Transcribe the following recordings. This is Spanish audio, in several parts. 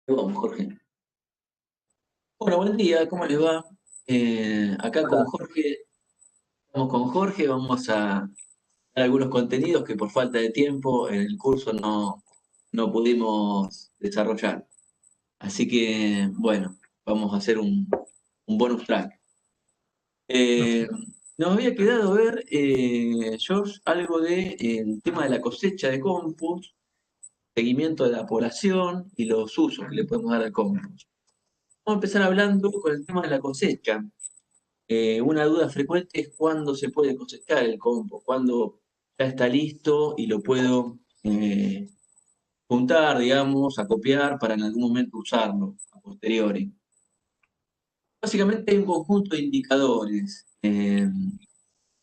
Vamos, Jorge. Bueno, buen día, ¿cómo les va? Acá con Hola. Jorge, estamos con Jorge, vamos a dar algunos contenidos que por falta de tiempo en el curso no pudimos desarrollar. Así que, bueno, vamos a hacer un bonus track. Eh, Nos había quedado ver, George, algo el tema de la cosecha de compost, seguimiento de la población y los usos que le podemos dar al compost. Vamos a empezar hablando con el tema de la cosecha. Una duda frecuente es cuándo se puede cosechar el compost, cuándo ya está listo y lo puedo juntar, digamos, acopiar para en algún momento usarlo a posteriori. Básicamente hay un conjunto de indicadores.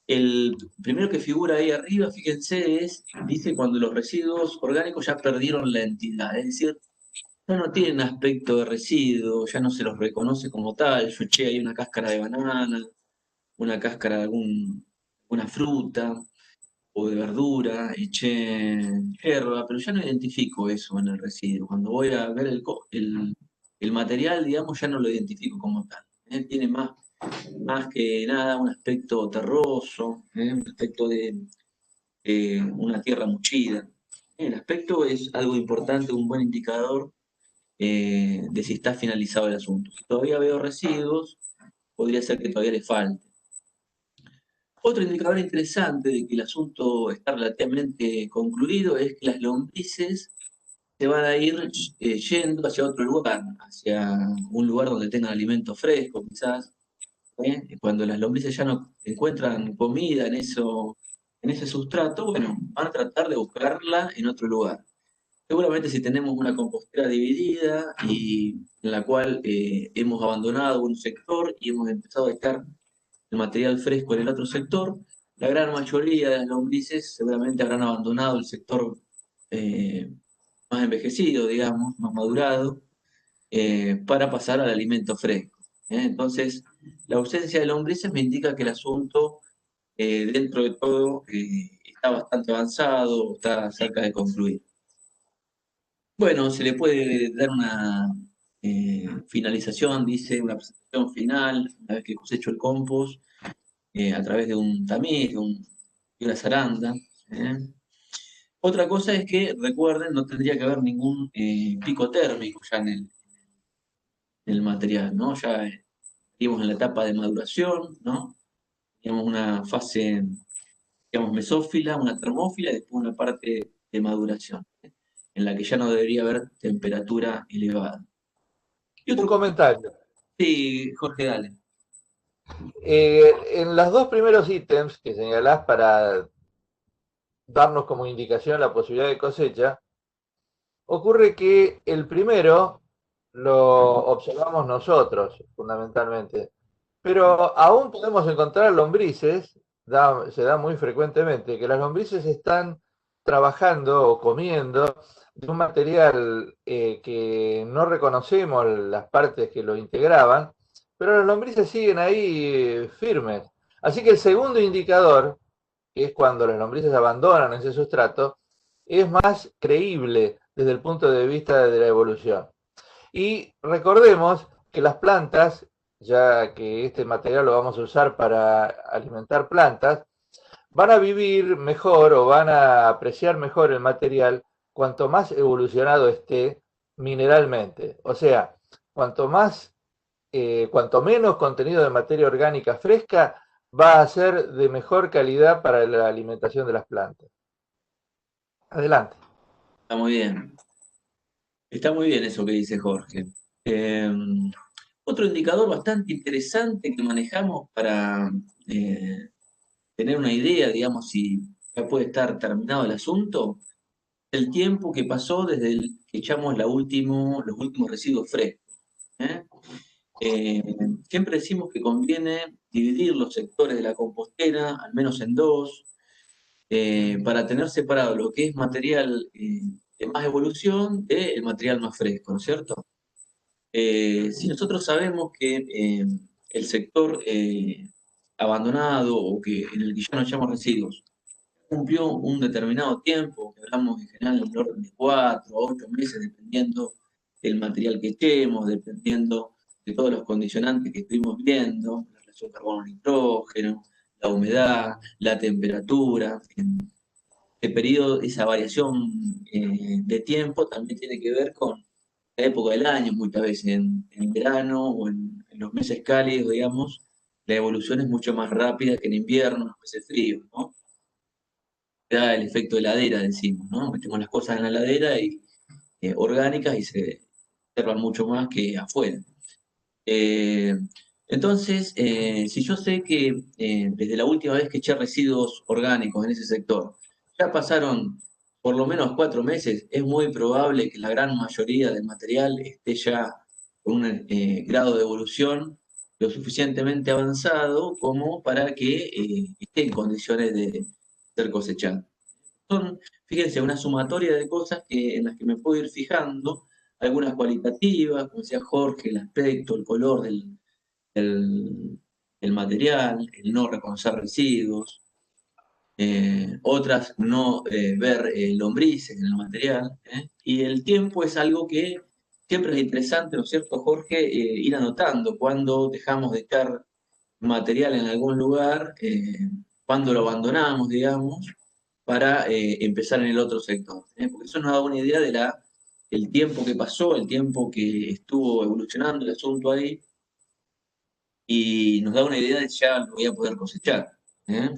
El primero que figura ahí arriba, fíjense, dice cuando los residuos orgánicos ya perdieron la entidad, es decir, ya no tienen aspecto de residuo, ya no se los reconoce como tal. Yo eché ahí una cáscara de banana, una cáscara de alguna fruta o de verdura, eché hierba, pero ya no identifico eso en el residuo. Cuando voy a ver el material, digamos, ya no lo identifico como tal. Tiene más que nada un aspecto terroso, un aspecto de una tierra muchida. El aspecto es algo importante, un buen indicador de si está finalizado el asunto. Si todavía veo residuos, podría ser que todavía le falte. Otro indicador interesante de que el asunto está relativamente concluido es que las lombrices se van a ir yendo hacia otro lugar, hacia un lugar donde tengan alimento fresco, quizás. Cuando las lombrices ya no encuentran comida en ese sustrato, bueno, van a tratar de buscarla en otro lugar. Seguramente si tenemos una compostera dividida y en la cual hemos abandonado un sector y hemos empezado a dejar el material fresco en el otro sector, la gran mayoría de las lombrices seguramente habrán abandonado el sector eh, más envejecido, digamos, más madurado, para pasar al alimento fresco. Entonces, la ausencia de lombrices me indica que el asunto, dentro de todo, está bastante avanzado, está cerca de concluir. Bueno, se le puede dar una finalización, dice, una presentación final, una vez que cosecho el compost, a través de un tamiz, de una zaranda. ¿eh? Otra cosa es que, recuerden, no tendría que haber ningún pico térmico ya en el material, ¿no? Ya estaríamos en la etapa de maduración, ¿no? Tenemos una fase, digamos, mesófila, una termófila y después una parte de maduración, en la que ya no debería haber temperatura elevada. Y Un otro comentario. sí, Jorge, dale. En los dos primeros ítems que señalás para darnos como indicación la posibilidad de cosecha, ocurre que el primero lo observamos nosotros, fundamentalmente, pero aún podemos encontrar lombrices, se da muy frecuentemente, que las lombrices están trabajando o comiendo de un material que no reconocemos las partes que lo integraban, pero las lombrices siguen ahí firmes. Así que el segundo indicador, que es cuando las lombrices abandonan ese sustrato, es más creíble desde el punto de vista de la evolución. Y recordemos que las plantas, ya que este material lo vamos a usar para alimentar plantas, van a vivir mejor o van a apreciar mejor el material cuanto más evolucionado esté mineralmente. O sea, cuanto más, cuanto menos contenido de materia orgánica fresca, va a ser de mejor calidad para la alimentación de las plantas. Adelante. Está muy bien. Está muy bien eso que dice Jorge. Eh, Otro indicador bastante interesante que manejamos para tener una idea, digamos, si ya puede estar terminado el asunto, el tiempo que pasó desde el que echamos los últimos residuos frescos. ¿eh? Eh, Siempre decimos que conviene dividir los sectores de la compostera, al menos en dos, para tener separado lo que es material de más evolución del material más fresco, ¿no es cierto? Si nosotros sabemos que el sector abandonado o que en el que ya no echamos residuos cumplió un determinado tiempo, que hablamos en general del orden de 4 a 8 meses, dependiendo el material que echemos, dependiendo de todos los condicionantes que estuvimos viendo, la relación carbono-nitrógeno, la humedad, la temperatura. En este periodo, esa variación de tiempo también tiene que ver con la época del año, muchas veces en verano o en los meses cálidos, digamos, la evolución es mucho más rápida que en invierno, en los meses fríos, ¿no? Da el efecto heladera, decimos, ¿no? Metemos las cosas en la heladera y orgánicas y se conservan mucho más que afuera. Eh, entonces, si yo sé que desde la última vez que eché residuos orgánicos en ese sector, ya pasaron por lo menos 4 meses, es muy probable que la gran mayoría del material esté ya con un grado de evolución lo suficientemente avanzado como para que esté en condiciones de ser cosechado. Son, fíjense, una sumatoria de cosas en las que me puedo ir fijando, algunas cualitativas, como decía Jorge, el aspecto, el color del- del material, el no reconocer residuos, otras no ver lombrices en el material, ¿eh? Y el tiempo es algo que siempre es interesante, ¿no es cierto, Jorge? Ir anotando cuando dejamos de echar material en algún lugar, cuando lo abandonamos, digamos, para empezar en el otro sector, ¿eh? Porque eso nos da una idea de el tiempo que pasó, el tiempo que estuvo evolucionando el asunto ahí, y nos da una idea de ya lo voy a poder cosechar, ¿eh?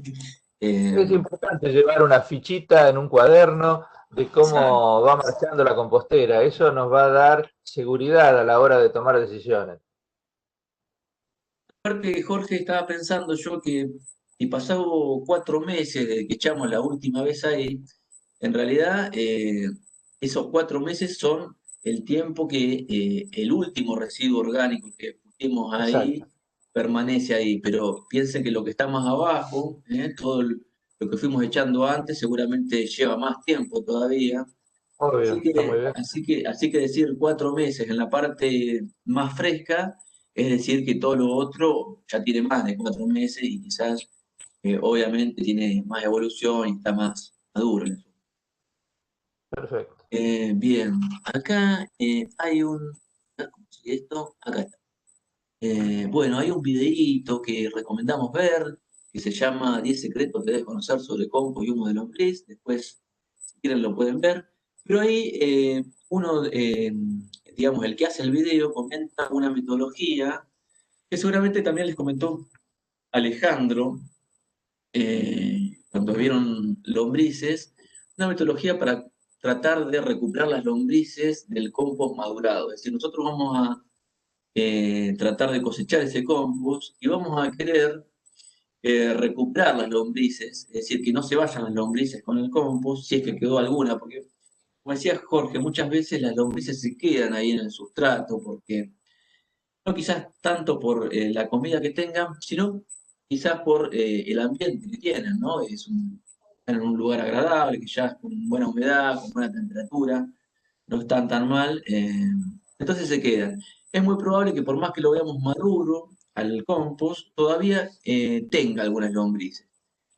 Eh, Es importante llevar una fichita en un cuaderno de exacto. cómo va marchando la compostera. Eso nos va a dar seguridad a la hora de tomar decisiones. Aparte, Jorge, estaba pensando yo que si pasado 4 meses desde que echamos la última vez ahí, en realidad esos 4 meses son el tiempo que el último residuo orgánico que pusimos ahí Exacto. permanece ahí. Pero piensen que lo que está más abajo, lo que fuimos echando antes, seguramente lleva más tiempo todavía. Obvio, Así está muy que, bien. así que decir 4 meses en la parte más fresca es decir que todo lo otro ya tiene más de 4 meses y quizás obviamente tiene más evolución y está más maduro. Perfecto. Bien, acá hay ¿cómo sigue esto? Acá está. Bueno, hay un videíto que recomendamos ver que se llama 10 secretos que debes conocer sobre compost y humo de lombriz. Después, si quieren, lo pueden ver. Pero ahí uno, digamos, el que hace el video comenta una metodología que seguramente también les comentó Alejandro cuando vieron lombrices, una metodología para tratar de recuperar las lombrices del compost madurado. Es decir, nosotros vamos a tratar de cosechar ese compost y vamos a querer recuperar las lombrices, es decir, que no se vayan las lombrices con el compost, si es que quedó alguna, porque, como decía Jorge, muchas veces las lombrices se quedan ahí en el sustrato, porque no quizás tanto por la comida que tengan, sino quizás por el ambiente que tienen, ¿no? Están en un lugar agradable, que ya es con buena humedad, con buena temperatura, no están tan mal, entonces se quedan. Es muy probable que por más que lo veamos maduro al compost, todavía tenga algunas lombrices.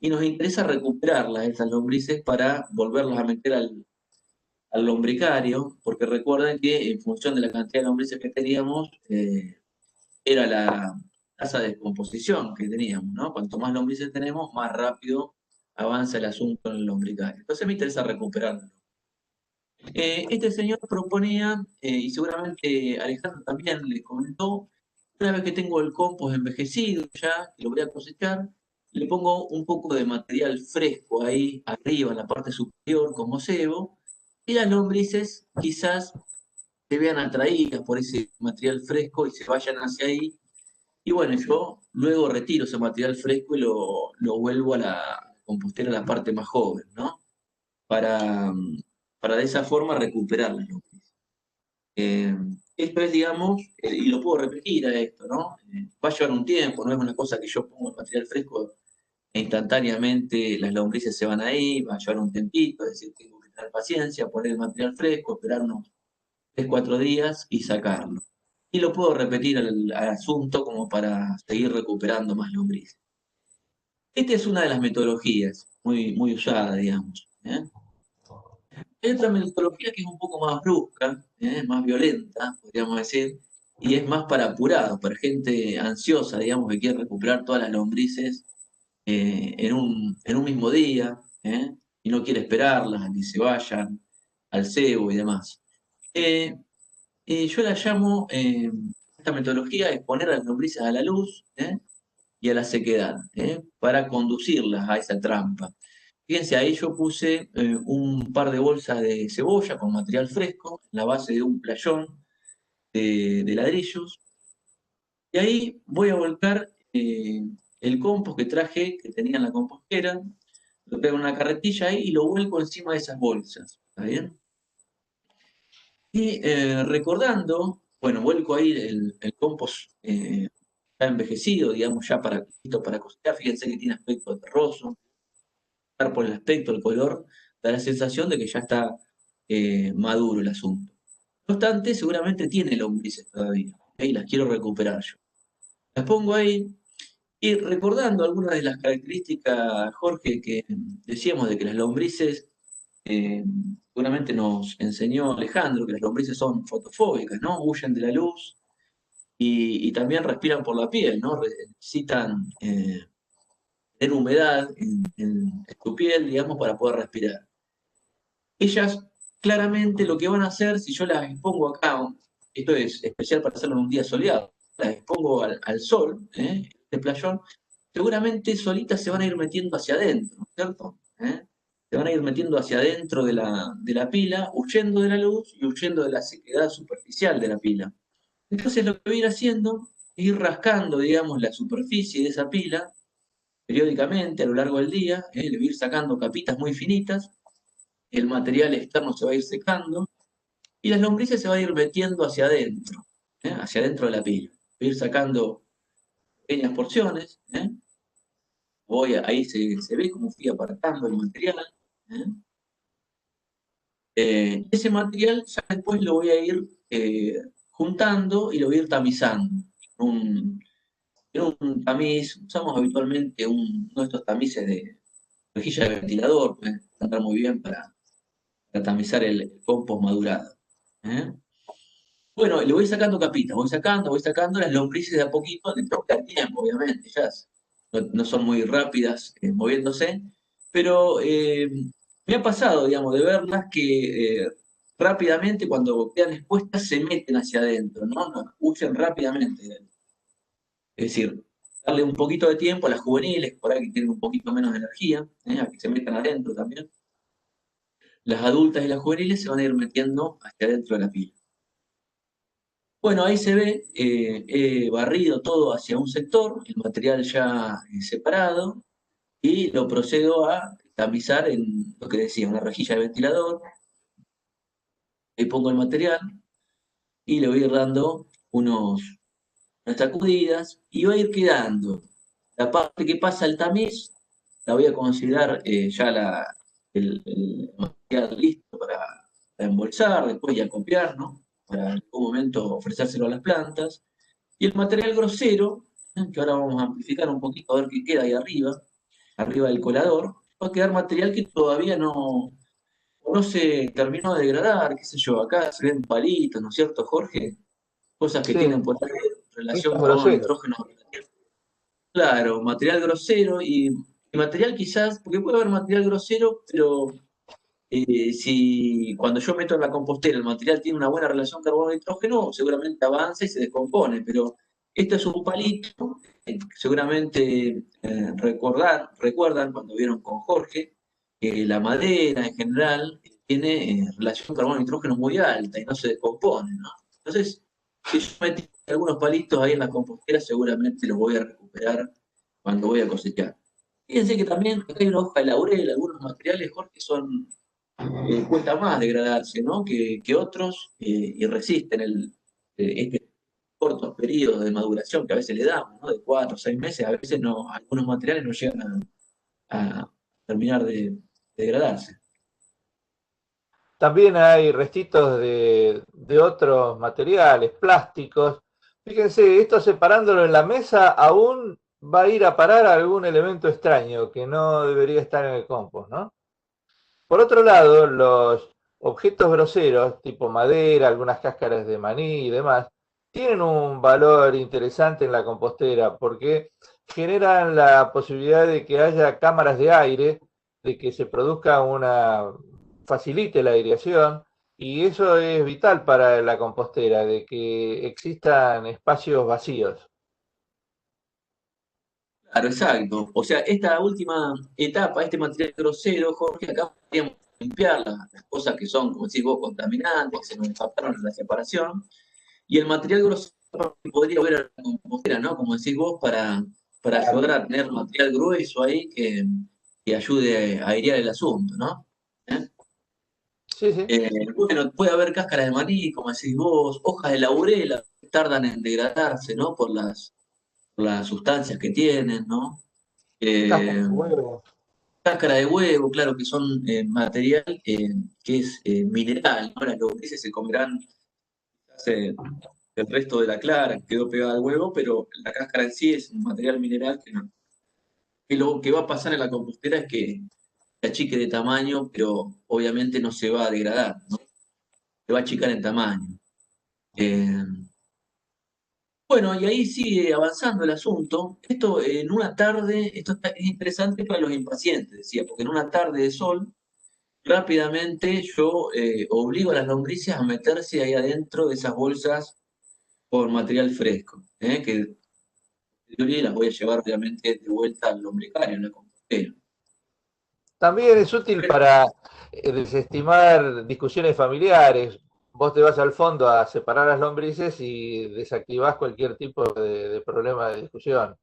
Y nos interesa recuperarlas, esas lombrices, para volverlas a meter al lombricario, porque recuerden que en función de la cantidad de lombrices que teníamos, era la tasa de descomposición que teníamos, ¿no? Cuanto más lombrices tenemos, más rápido avanza el asunto en el lombricario. Entonces me interesa recuperarlo. Este señor proponía, y seguramente Alejandro también le comentó, una vez que tengo el compost envejecido ya, que lo voy a cosechar, le pongo un poco de material fresco ahí arriba, en la parte superior, como cebo, y las lombrices quizás se vean atraídas por ese material fresco y se vayan hacia ahí. Y bueno, yo luego retiro ese material fresco y lo vuelvo a la compostera, a la parte más joven, ¿no? Para, para de esa forma recuperarla. Eh, Esto es, digamos, y lo puedo repetir a esto, ¿no? Va a llevar un tiempo, no es una cosa que yo pongo el material fresco e instantáneamente las lombrices se van ahí, va a llevar un tempito, es decir, tengo que tener paciencia, poner el material fresco, esperar unos 3, 4 días y sacarlo. Y lo puedo repetir al asunto como para seguir recuperando más lombrices. Esta es una de las metodologías muy, muy usada, digamos, ¿eh? Hay otra metodología que es un poco más brusca, más violenta, podríamos decir, y es más para apurados, para gente ansiosa, digamos, que quiere recuperar todas las lombrices en un mismo día, y no quiere esperarlas a que se vayan al cebo y demás. Eh, yo la llamo, esta metodología es poner a las lombrices a la luz, y a la sequedad, para conducirlas a esa trampa. Fíjense, ahí yo puse un par de bolsas de cebolla con material fresco, en la base de un playón de ladrillos, y ahí voy a volcar el compost que traje, que tenía en la compostera, lo pego en una carretilla ahí y lo vuelco encima de esas bolsas, ¿está bien? Y recordando, bueno, vuelco ahí el compost ya envejecido, digamos, ya para, listo para cosechar, fíjense que tiene aspecto terroso, por el aspecto, el color, da la sensación de que ya está maduro el asunto. No obstante, seguramente tiene lombrices todavía, y las quiero recuperar yo. Las pongo ahí y recordando algunas de las características, Jorge, que decíamos de que las lombrices, eh, seguramente nos enseñó Alejandro, que las lombrices son fotofóbicas, ¿no? Huyen de la luz y también respiran por la piel, ¿no? Necesitan tener humedad en tu piel, digamos, para poder respirar. Ellas claramente lo que van a hacer, si yo las expongo acá, esto es especial para hacerlo en un día soleado, las expongo al sol, este playón, seguramente solitas se van a ir metiendo hacia adentro, ¿cierto? Se van a ir metiendo hacia adentro de la pila, huyendo de la luz y huyendo de la sequedad superficial de la pila. Entonces lo que voy a ir haciendo es ir rascando, digamos, la superficie de esa pila periódicamente a lo largo del día, le voy a ir sacando capitas muy finitas, el material externo se va a ir secando y las lombrices se van a ir metiendo hacia adentro de la pila. Voy a ir sacando pequeñas porciones, ahí se ve cómo fui apartando el material. ¿eh? Ese material ya después lo voy a ir juntando y lo voy a ir tamizando. Un, en un tamiz, usamos habitualmente uno de estos tamices de rejilla de ventilador, puede andar muy bien para tamizar el compost madurado. ¿eh? Bueno, le voy sacando capitas, voy sacando las lombrices de a poquito, le toca tiempo, obviamente, no son muy rápidas moviéndose, pero me ha pasado, digamos, de verlas que rápidamente cuando quedan expuestas se meten hacia adentro, ¿no? Huyen rápidamente. Es decir, darle un poquito de tiempo a las juveniles, por ahí que tienen un poquito menos de energía, a que se metan adentro también. Las adultas y las juveniles se van a ir metiendo hacia adentro de la pila. Bueno, ahí se ve, he barrido todo hacia un sector, el material ya separado, y lo procedo a tamizar en lo que decía, una rejilla de ventilador. Ahí pongo el material y le voy a ir dando unas sacudidas y va a ir quedando. La parte que pasa el tamiz la voy a considerar ya el material listo para embolsar, después ya copiar, ¿no? Para en algún momento ofrecérselo a las plantas. Y el material grosero, que ahora vamos a amplificar un poquito a ver qué queda ahí arriba del colador, va a quedar material que todavía no se terminó de degradar, qué sé yo, acá se ven palitos, ¿no es cierto, Jorge? Cosas que Sí, tienen por ahí relación estos con groseros. nitrógeno. Claro, material grosero y material quizás, porque puede haber material grosero, pero si cuando yo meto en la compostera el material tiene una buena relación carbono-nitrógeno, seguramente avanza y se descompone, pero este es un palito, seguramente recuerdan cuando vieron con Jorge, que la madera en general tiene relación carbono-nitrógeno muy alta y no se descompone, ¿no? Entonces, si yo metí algunos palitos ahí en la compostera, seguramente los voy a recuperar cuando voy a cosechar. Fíjense que también acá hay una hoja de laurel, algunos materiales, Jorge, cuesta más degradarse, ¿no? que otros y resisten este cortos periodos de maduración que a veces le damos, ¿no? De 4 o 6 meses, a veces no, algunos materiales no llegan a terminar de degradarse. También hay restitos de otros materiales, plásticos. Fíjense, esto separándolo en la mesa aún va a ir a parar a algún elemento extraño que no debería estar en el compost, ¿no? Por otro lado, objetos groseros, tipo madera, algunas cáscaras de maní y demás, tienen un valor interesante en la compostera porque generan la posibilidad de que haya cámaras de aire, de que se produzca facilite la aireación, y eso es vital para la compostera, de que existan espacios vacíos. Claro, exacto. O sea, esta última etapa, este material grosero, Jorge, acá podríamos limpiar las cosas que son, como decís vos, contaminantes, que se nos escaparon en la separación, y el material grosero podría ir a la compostera, ¿no? Como decís vos, para ayudar a tener material grueso ahí que ayude a airear el asunto, ¿no? ¿Eh? Sí, sí. Bueno, puede haber cáscaras de maní, como decís vos, hojas de laurel, tardan en degradarse, ¿no? Por las sustancias que tienen, ¿no? Cáscara Eh, de huevo. Cáscara de huevo, claro que son material que es mineral, ¿no? Las lombrices se comerán el resto de la clara, quedó pegada al huevo, pero la cáscara en sí es un material mineral que, no, que lo que va a pasar en la compostera es que se achique de tamaño, pero obviamente no se va a degradar, ¿no? Se va a achicar en tamaño. Eh, bueno, y ahí sigue avanzando el asunto. Esto en una tarde, es interesante para los impacientes, decía, porque en una tarde de sol, rápidamente yo obligo a las lombrices a meterse ahí adentro de esas bolsas con material fresco, que en teoría las voy a llevar obviamente de vuelta al lombricario, en la compostera. También es útil para desestimar discusiones familiares. Vos te vas al fondo a separar las lombrices y desactivás cualquier tipo de problema de discusión.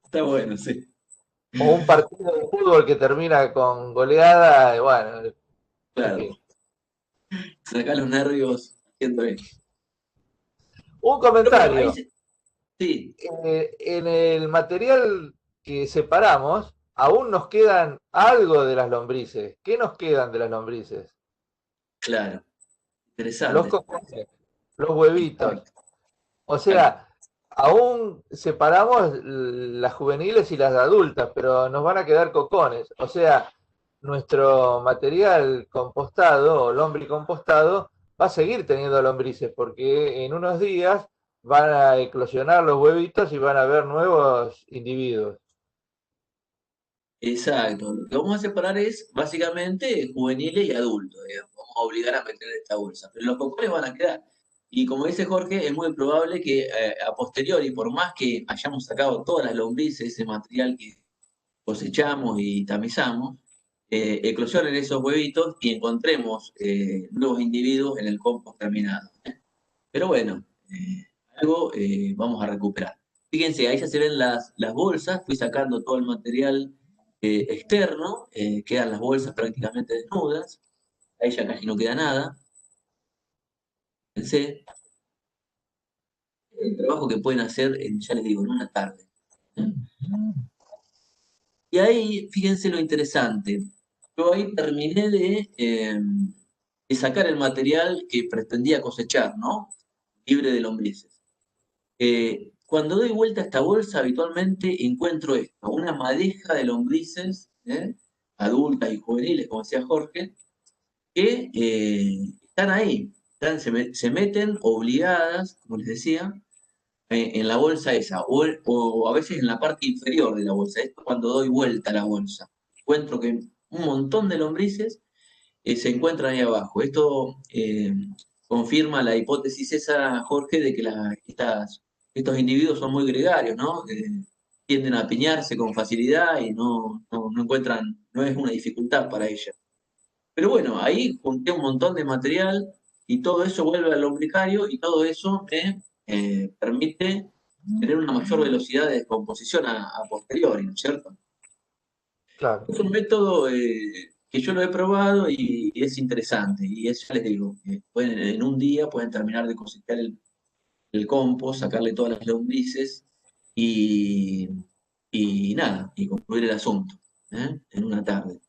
Está bueno, sí. O un partido de fútbol que termina con goleada, y bueno, en Claro, fin. sacar los nervios haciendo esto. Un Pero bueno, comentario. sí, En el material que separamos, aún nos quedan algo de las lombrices. ¿Qué nos quedan de las lombrices? claro, Los interesante. cocones, los huevitos. Exacto, O exacto. sea, aún separamos las juveniles y las adultas, pero nos van a quedar cocones. O sea, nuestro material compostado o lombricompostado va a seguir teniendo lombrices, porque en unos días van a eclosionar los huevitos y van a haber nuevos individuos. Exacto. Lo que vamos a separar es básicamente juveniles y adultos, digamos. Vamos a obligar a meter esta bolsa. Pero los cocones van a quedar. Y como dice Jorge, es muy probable que a posteriori, por más que hayamos sacado todas las lombrices, ese material que cosechamos y tamizamos, eclosionen esos huevitos y encontremos nuevos individuos en el compost terminado. Pero bueno, algo vamos a recuperar. Fíjense, ahí ya se ven las bolsas, fui sacando todo el material externo, quedan las bolsas prácticamente desnudas, ahí ya casi no queda nada. Pensé, el trabajo que pueden hacer, ya les digo, en una tarde. ¿Eh? Y ahí, fíjense lo interesante, yo ahí terminé de sacar el material que pretendía cosechar, ¿no? Libre de lombrices. Cuando doy vuelta a esta bolsa, habitualmente encuentro esto, una madeja de lombrices, adultas y juveniles, como decía Jorge, que están ahí, se meten obligadas, como les decía, en la bolsa esa, o a veces en la parte inferior de la bolsa. Esto cuando doy vuelta a la bolsa. Encuentro que un montón de lombrices se encuentran ahí abajo. Esto confirma la hipótesis esa, Jorge, de que estos individuos son muy gregarios, ¿no? Tienden a apiñarse con facilidad y no encuentran, no es una dificultad para ellas. Pero bueno, ahí junté un montón de material y todo eso vuelve al lombricario y todo eso me permite tener una mayor velocidad de descomposición a posteriori, ¿no es cierto? Claro. Es un método que yo lo he probado y es interesante. Y eso ya les digo, en un día pueden terminar de cosechar el compost, sacarle todas las lombrices y, y nada, y concluir el asunto, en una tarde.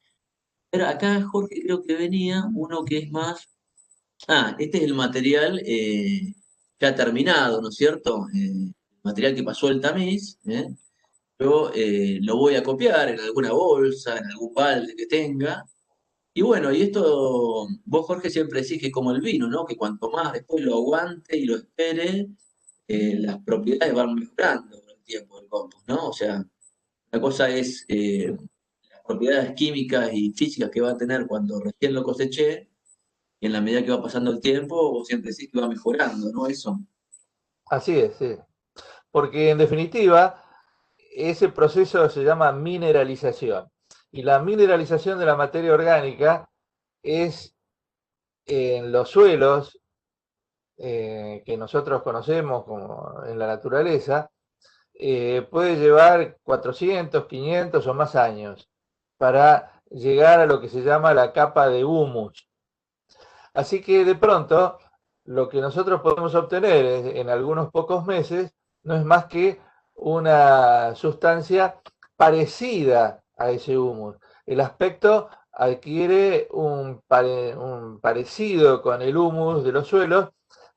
Pero acá, Jorge, creo que venía uno que es más. Ah, este es el material ya terminado, ¿no es cierto? Material que pasó el tamiz, ¿eh? Yo lo voy a copiar en alguna bolsa, en algún balde que tenga, Y bueno, y esto, vos Jorge siempre decís que es como el vino, ¿no? Que cuanto más después lo aguante y lo espere, las propiedades van mejorando con el tiempo del compost, ¿no? O sea, la cosa es las propiedades químicas y físicas que va a tener cuando recién lo coseché, y en la medida que va pasando el tiempo, vos siempre decís que va mejorando, ¿no? Eso. Así es, sí. Porque en definitiva, ese proceso se llama mineralización. Y la mineralización de la materia orgánica es en los suelos que nosotros conocemos como en la naturaleza, puede llevar 400, 500 o más años para llegar a lo que se llama la capa de humus. Así que de pronto, lo que nosotros podemos obtener en algunos pocos meses no es más que una sustancia parecida a ese humus. El aspecto adquiere un parecido con el humus de los suelos,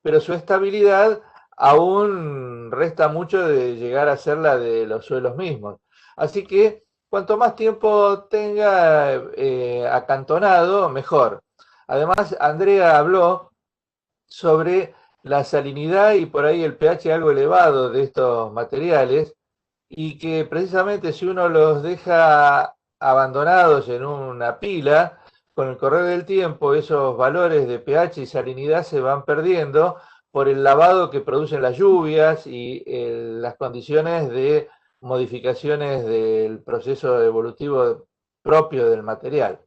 pero su estabilidad aún resta mucho de llegar a ser la de los suelos mismos. Así que cuanto más tiempo tenga acantonado, mejor. Además, Andrea habló sobre la salinidad y por ahí el pH algo elevado de estos materiales y que precisamente si uno los deja abandonados en una pila, con el correr del tiempo esos valores de pH y salinidad se van perdiendo por el lavado que producen las lluvias y las condiciones de modificaciones del proceso evolutivo propio del material.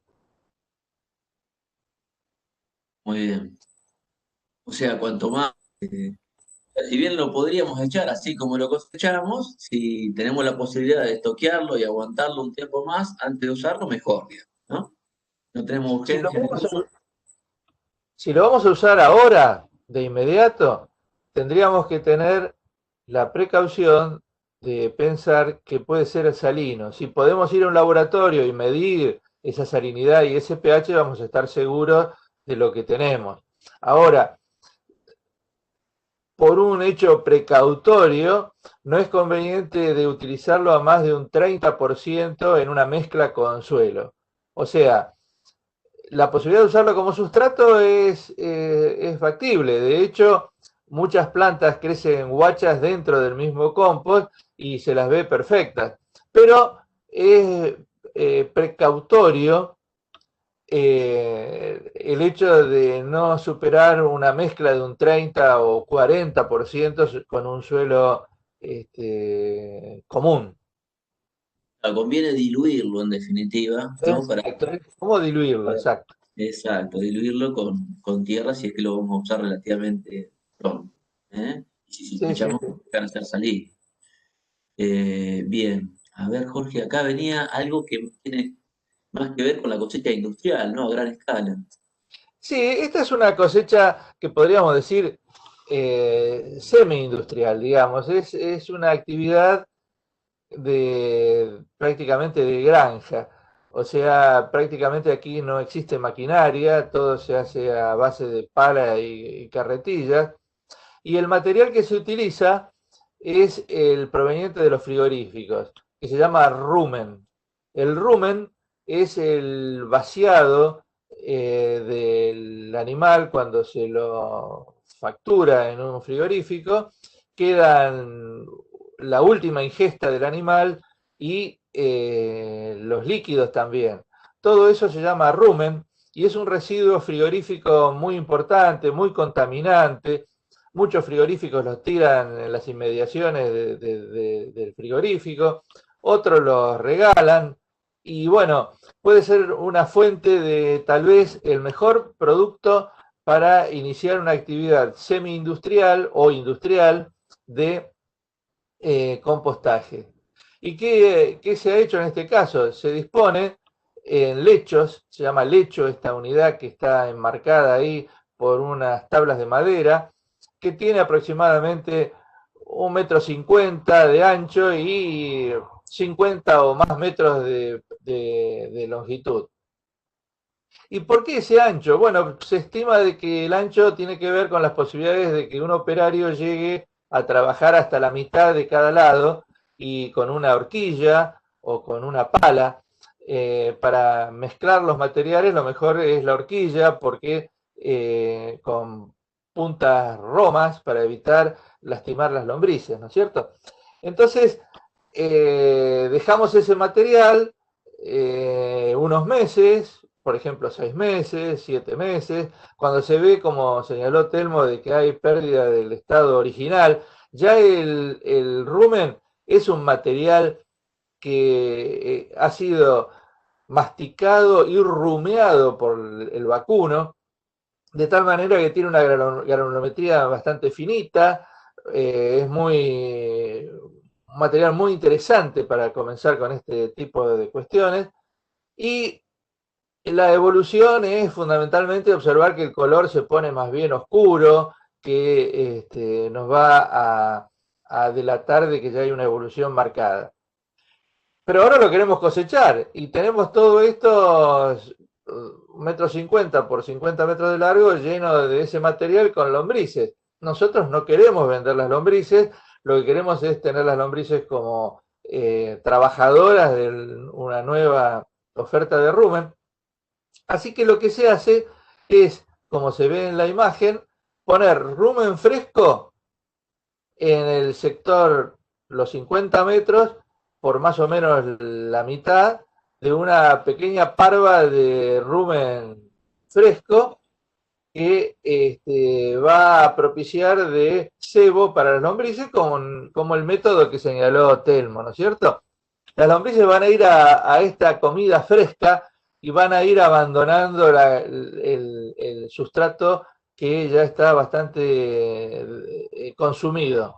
Muy bien. O sea, cuanto más, si bien lo podríamos echar así como lo cosechamos, si tenemos la posibilidad de estoquearlo y aguantarlo un tiempo más antes de usarlo, mejor, digamos, ¿no? No tenemos Si lo urgencia en el vamos a uso. Si lo vamos a usar ahora, de inmediato, tendríamos que tener la precaución de pensar que puede ser salino. Si podemos ir a un laboratorio y medir esa salinidad y ese pH, vamos a estar seguros de lo que tenemos. Ahora, por un hecho precautorio, no es conveniente de utilizarlo a más de un 30% en una mezcla con suelo. O sea, la posibilidad de usarlo como sustrato es factible. De hecho, muchas plantas crecen guachas dentro del mismo compost y se las ve perfectas. Pero es precautorio el hecho de no superar una mezcla de un 30 o 40% con un suelo común. Conviene diluirlo en definitiva, ¿no? Exacto. ¿Cómo diluirlo? Para- Exacto. exacto, diluirlo con tierra si es que lo vamos a usar relativamente pronto, ¿eh? Y si Sí, sí, sospechamos sí. que van a hacer salir. Bien, a ver, Jorge, acá venía algo que tiene más que ver con la cosecha industrial, ¿no? A gran escala. Sí, esta es una cosecha que podríamos decir semi-industrial, digamos. Es una actividad prácticamente de granja. O sea, prácticamente aquí no existe maquinaria, todo se hace a base de pala y carretillas. Y el material que se utiliza es el proveniente de los frigoríficos, que se llama rumen. El rumen es el vaciado del animal cuando se lo factura en un frigorífico, quedan la última ingesta del animal y los líquidos también. Todo eso se llama rumen y es un residuo frigorífico muy importante, muy contaminante. Muchos frigoríficos los tiran en las inmediaciones del frigorífico, otros los regalan y bueno, puede ser una fuente de tal vez el mejor producto para iniciar una actividad semi-industrial o industrial de compostaje. ¿Y qué se ha hecho en este caso? Se dispone en lechos, se llama lecho esta unidad que está enmarcada ahí por unas tablas de madera, que tiene aproximadamente 1,50 m de ancho y 50 o más metros de longitud. ¿Y por qué ese ancho? Bueno, se estima de que el ancho tiene que ver con las posibilidades de que un operario llegue a trabajar hasta la mitad de cada lado y con una horquilla o con una pala para mezclar los materiales lo mejor es la horquilla, porque con puntas romas para evitar lastimar las lombrices, ¿no es cierto? Entonces, dejamos ese material unos meses, por ejemplo 6 meses, 7 meses, cuando se ve, como señaló Telmo, de que hay pérdida del estado original. Ya el rumen es un material que ha sido masticado y rumeado por el vacuno, de tal manera que tiene una granulometría bastante finita, es un material muy interesante para comenzar con este tipo de cuestiones, y la evolución es fundamentalmente observar que el color se pone más bien oscuro, que nos va a delatar de que ya hay una evolución marcada. Pero ahora lo queremos cosechar y tenemos todo esto, 1,50 m por 50 metros de largo, lleno de ese material con lombrices. Nosotros no queremos vender las lombrices, lo que queremos es tener las lombrices como trabajadoras de una nueva oferta de rumen. Así que lo que se hace es, como se ve en la imagen, poner rumen fresco en el sector los 50 metros por más o menos la mitad de una pequeña parva de rumen fresco que va a propiciar de cebo para las lombrices, como el método que señaló Telmo, ¿no es cierto? Las lombrices van a ir a esta comida fresca y van a ir abandonando el sustrato que ya está bastante consumido.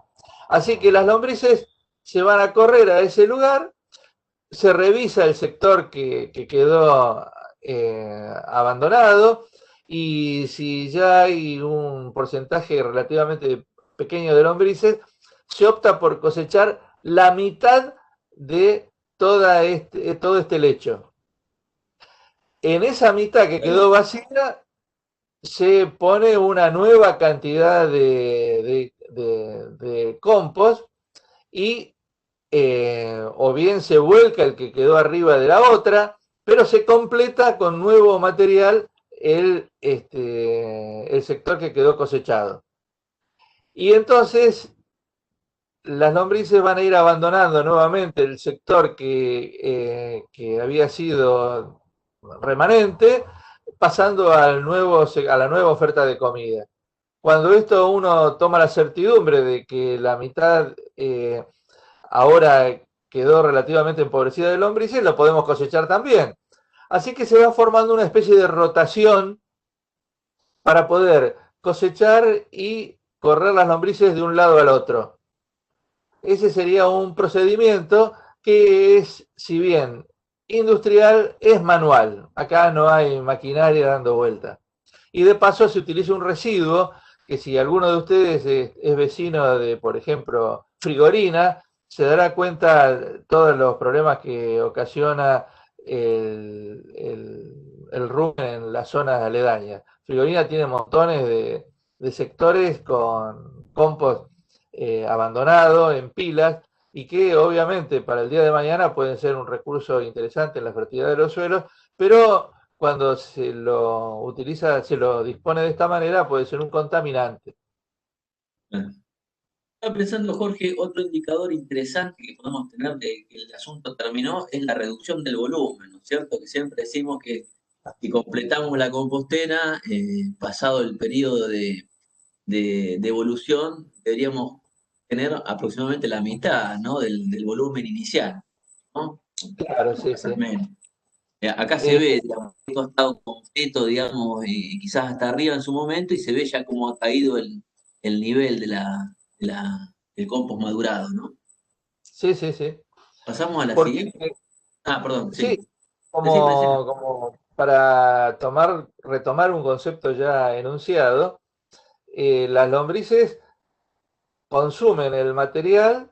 Así que las lombrices se van a correr a ese lugar, se revisa el sector que quedó abandonado, y si ya hay un porcentaje relativamente pequeño de lombrices, se opta por cosechar la mitad de todo este lecho. En esa mitad que quedó vacía se pone una nueva cantidad de compost, y o bien se vuelca el que quedó arriba de la otra, pero se completa con nuevo material el sector que quedó cosechado. Y entonces las lombrices van a ir abandonando nuevamente el sector que había sido remanente, pasando a la nueva oferta de comida. Cuando esto uno toma la certidumbre de que la mitad ahora quedó relativamente empobrecida de lombrices, lo podemos cosechar también. Así que se va formando una especie de rotación para poder cosechar y correr las lombrices de un lado al otro. Ese sería un procedimiento que es, si bien industrial, es manual. Acá no hay maquinaria dando vuelta. Y de paso se utiliza un residuo que, si alguno de ustedes es vecino de, por ejemplo, Frigorina, se dará cuenta de todos los problemas que ocasiona el rumen en las zonas aledañas. Frigorina tiene montones de sectores con compost abandonado en pilas, y que obviamente para el día de mañana pueden ser un recurso interesante en la fertilidad de los suelos, pero cuando se lo utiliza, se lo dispone de esta manera, puede ser un contaminante. Estaba pensando, Jorge, otro indicador interesante que podemos tener de que el asunto terminó es la reducción del volumen, ¿no es cierto? Que siempre decimos que si completamos la compostera, pasado el periodo de evolución, deberíamos tener aproximadamente la mitad, ¿no? del volumen inicial, ¿no? Claro, sí, sí. Acá se ve, digamos, esto ha estado completo, digamos, quizás hasta arriba en su momento, y se ve ya cómo ha caído el nivel del compost madurado, ¿no? Sí, sí, sí. Pasamos a la Porque, siguiente. Ah, perdón, sí. sí, Decime, decime. como para retomar un concepto ya enunciado, las lombrices consumen el material,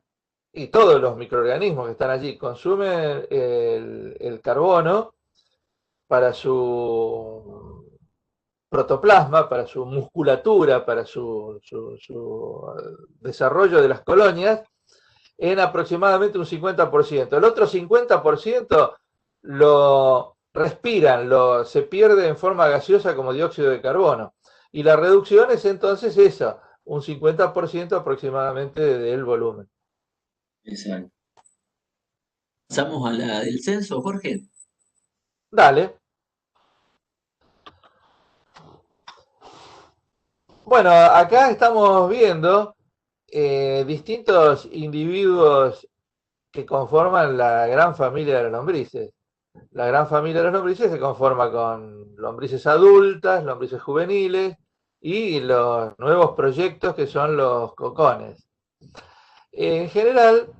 y todos los microorganismos que están allí consumen el carbono para su protoplasma, para su musculatura, para su desarrollo de las colonias, en aproximadamente un 50%. El otro 50% lo respiran, se pierde en forma gaseosa como dióxido de carbono. Y la reducción es entonces eso, un 50% aproximadamente del volumen. Exacto. Pasamos a la del censo, Jorge. Dale. Bueno, acá estamos viendo distintos individuos que conforman la gran familia de las lombrices. La gran familia de las lombrices se conforma con lombrices adultas, lombrices juveniles y los nuevos proyectos que son los cocones. En general,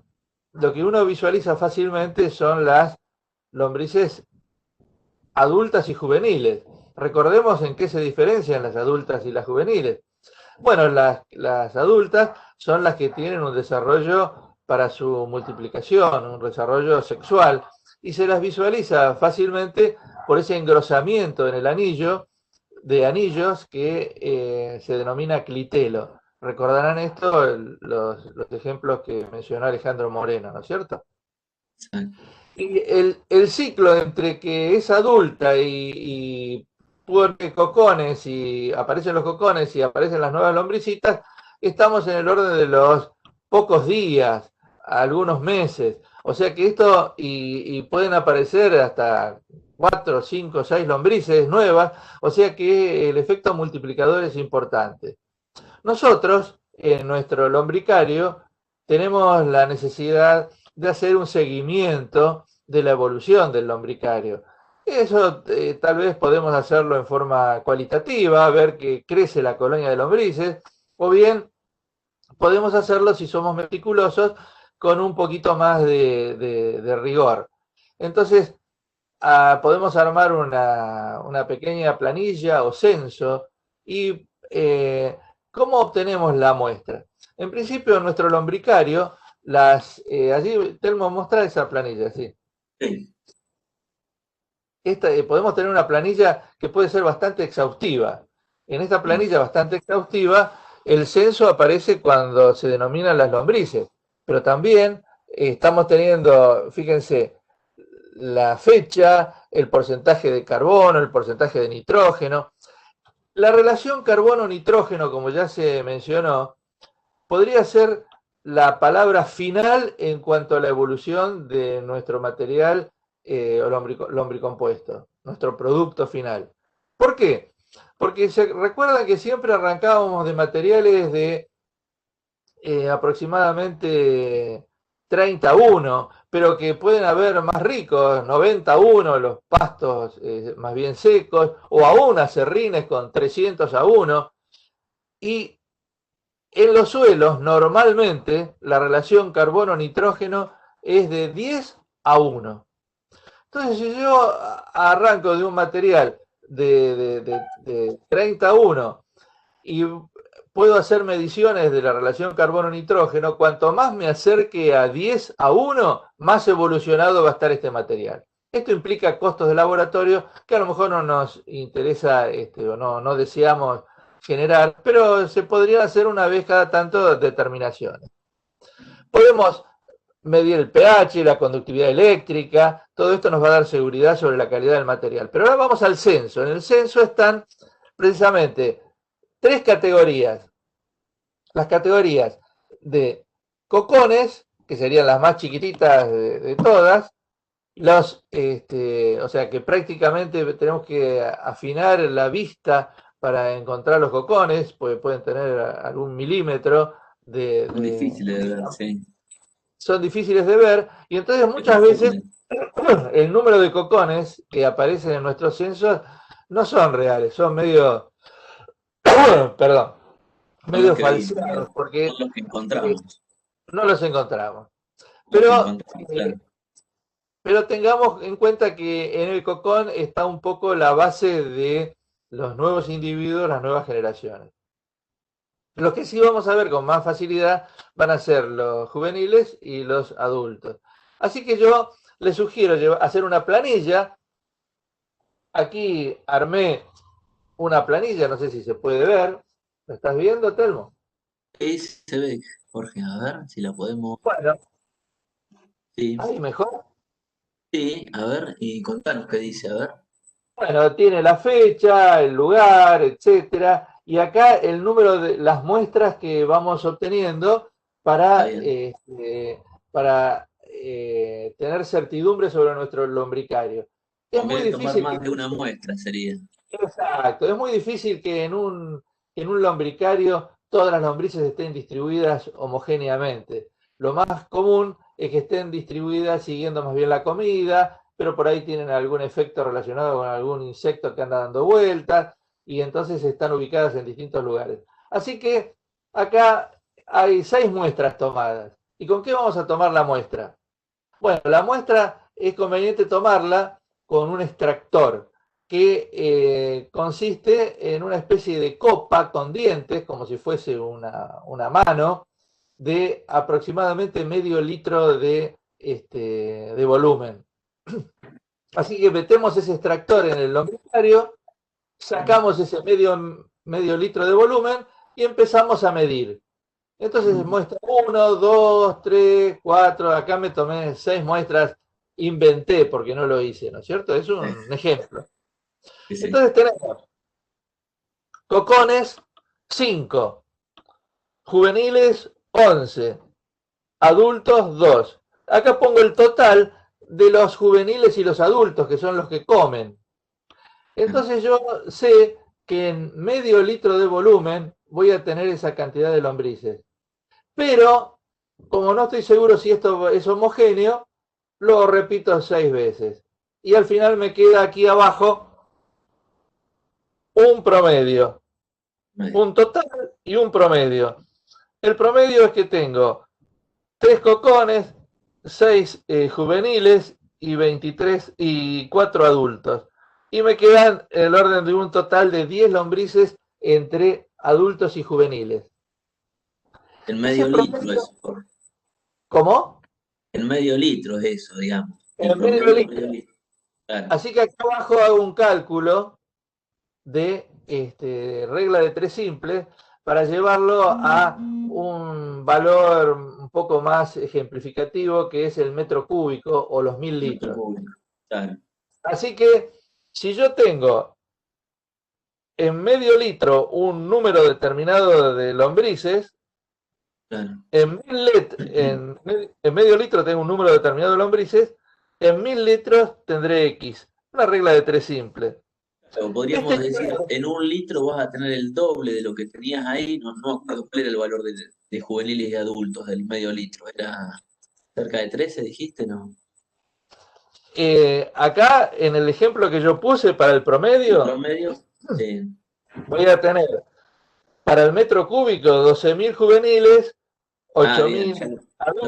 lo que uno visualiza fácilmente son las lombrices adultas y juveniles. Recordemos en qué se diferencian las adultas y las juveniles. Bueno, las adultas son las que tienen un desarrollo para su multiplicación, un desarrollo sexual, y se las visualiza fácilmente por ese engrosamiento en el anillo de anillos que se denomina clitelo. Recordarán esto los ejemplos que mencionó Alejandro Moreno, ¿no es cierto? Exacto. Y el ciclo entre que es adulta y pone cocones y aparecen los cocones y aparecen las nuevas lombricitas, estamos en el orden de los pocos días, algunos meses. O sea que esto, y pueden aparecer hasta 4, 5, 6 lombrices nuevas, o sea que el efecto multiplicador es importante. Nosotros, en nuestro lombricario, tenemos la necesidad de hacer un seguimiento de la evolución del lombricario. Eso tal vez podemos hacerlo en forma cualitativa, ver que crece la colonia de lombrices, o bien podemos hacerlo si somos meticulosos con un poquito más de rigor. Entonces, podemos armar una pequeña planilla o censo y ¿cómo obtenemos la muestra? En principio, en nuestro lombricario, allí Telmo mostrar esa planilla, ¿sí? Sí. Podemos tener una planilla que puede ser bastante exhaustiva. En esta planilla bastante exhaustiva, el censo aparece cuando se denominan las lombrices, pero también estamos teniendo, fíjense, la fecha, el porcentaje de carbono, el porcentaje de nitrógeno. La relación carbono-nitrógeno, como ya se mencionó, podría ser la palabra final en cuanto a la evolución de nuestro material lombricompuesto, nuestro producto final. ¿Por qué? Porque se recuerdan que siempre arrancábamos de materiales de aproximadamente 31, pero que pueden haber más ricos, 91, los pastos más bien secos, o aún acerrines con 300 a 1. Y en los suelos, normalmente, la relación carbono-nitrógeno es de 10 a 1. Entonces, si yo arranco de un material de 30 a 1 y puedo hacer mediciones de la relación carbono-nitrógeno, cuanto más me acerque a 10 a 1, más evolucionado va a estar este material. Esto implica costos de laboratorio que a lo mejor no nos interesa o no deseamos generar, pero se podría hacer una vez cada tanto determinaciones. Podemos medir el pH, la conductividad eléctrica, todo esto nos va a dar seguridad sobre la calidad del material. Pero ahora vamos al censo. En el censo están precisamente tres categorías. Las categorías de cocones, que serían las más chiquititas de todas, o sea que prácticamente tenemos que afinar la vista para encontrar los cocones, porque pueden tener algún milímetro Son difíciles de ver, sí. son difíciles de ver, y entonces muchas veces el número de cocones que aparecen en nuestros censos no son reales, son medio, perdón, Son los medio que vimos, falseados, porque son los que encontramos. no los encontramos. Los que Pero, encontramos, claro. pero tengamos en cuenta que en el cocón está un poco la base de los nuevos individuos, las nuevas generaciones. Los que sí vamos a ver con más facilidad van a ser los juveniles y los adultos. Así que yo les sugiero hacer una planilla. Aquí armé una planilla, no sé si se puede ver. ¿Lo estás viendo, Telmo? Ahí se ve, Jorge, a ver si la podemos. Bueno, Sí, ahí mejor. Sí, a ver, y contanos qué dice, a ver. Bueno, tiene la fecha, el lugar, etcétera, y acá el número de las muestras que vamos obteniendo Está para, bien. tener certidumbre sobre nuestro lombricario. Es Como muy querés tomar difícil que, más de una muestra, sería. exacto, es muy difícil que en un lombricario todas las lombrices estén distribuidas homogéneamente. Lo más común es que estén distribuidas siguiendo más bien la comida, pero por ahí tienen algún efecto relacionado con algún insecto que anda dando vueltas y entonces están ubicadas en distintos lugares. Así que acá hay 6 muestras tomadas. ¿Y con qué vamos a tomar la muestra? Bueno, la muestra es conveniente tomarla con un extractor que consiste en una especie de copa con dientes, como si fuese una mano, de aproximadamente medio litro de volumen. Así que metemos ese extractor en el lombricario, sacamos ese medio litro de volumen y empezamos a medir. Entonces muestra 1, 2, 3, 4, acá me tomé 6 muestras, inventé porque no lo hice, ¿no es cierto? Es Sí, un ejemplo. sí, sí. Entonces tenemos cocones 5, juveniles 11, adultos 2. Acá pongo el total de los juveniles y los adultos, que son los que comen. Entonces yo sé que en medio litro de volumen voy a tener esa cantidad de lombrices. Pero, como no estoy seguro si esto es homogéneo, lo repito 6 veces. Y al final me queda aquí abajo un promedio, un total y un promedio. El promedio es que tengo 3 cocones, 6 juveniles y 23 y 4 adultos. Y me quedan en el orden de un total de 10 lombrices entre adultos y juveniles. En Ese medio litro promedio, eso, ¿cómo? en medio litro es eso, digamos. El En medio promedio en medio litro. litro. Claro. Así que acá abajo hago un cálculo de regla de 3 simples para llevarlo a un valor un poco más ejemplificativo que es el metro cúbico o los 1000 litros. Claro, Así que si yo tengo en medio litro un número determinado de lombrices, claro. en medio litro tengo un número determinado de lombrices, en 1000 litros tendré X. Una regla de 3 simple. Pero Este podríamos decir, en un litro vas a tener el doble de lo que tenías ahí. No, no me acuerdo cuál era el valor de juveniles y adultos del medio litro. Era cerca de 13, dijiste, ¿no? acá en el ejemplo que yo puse para el El promedio, promedio, sí. voy a tener para el metro cúbico 12.000 juveniles, Ah, ocho bien, mil ya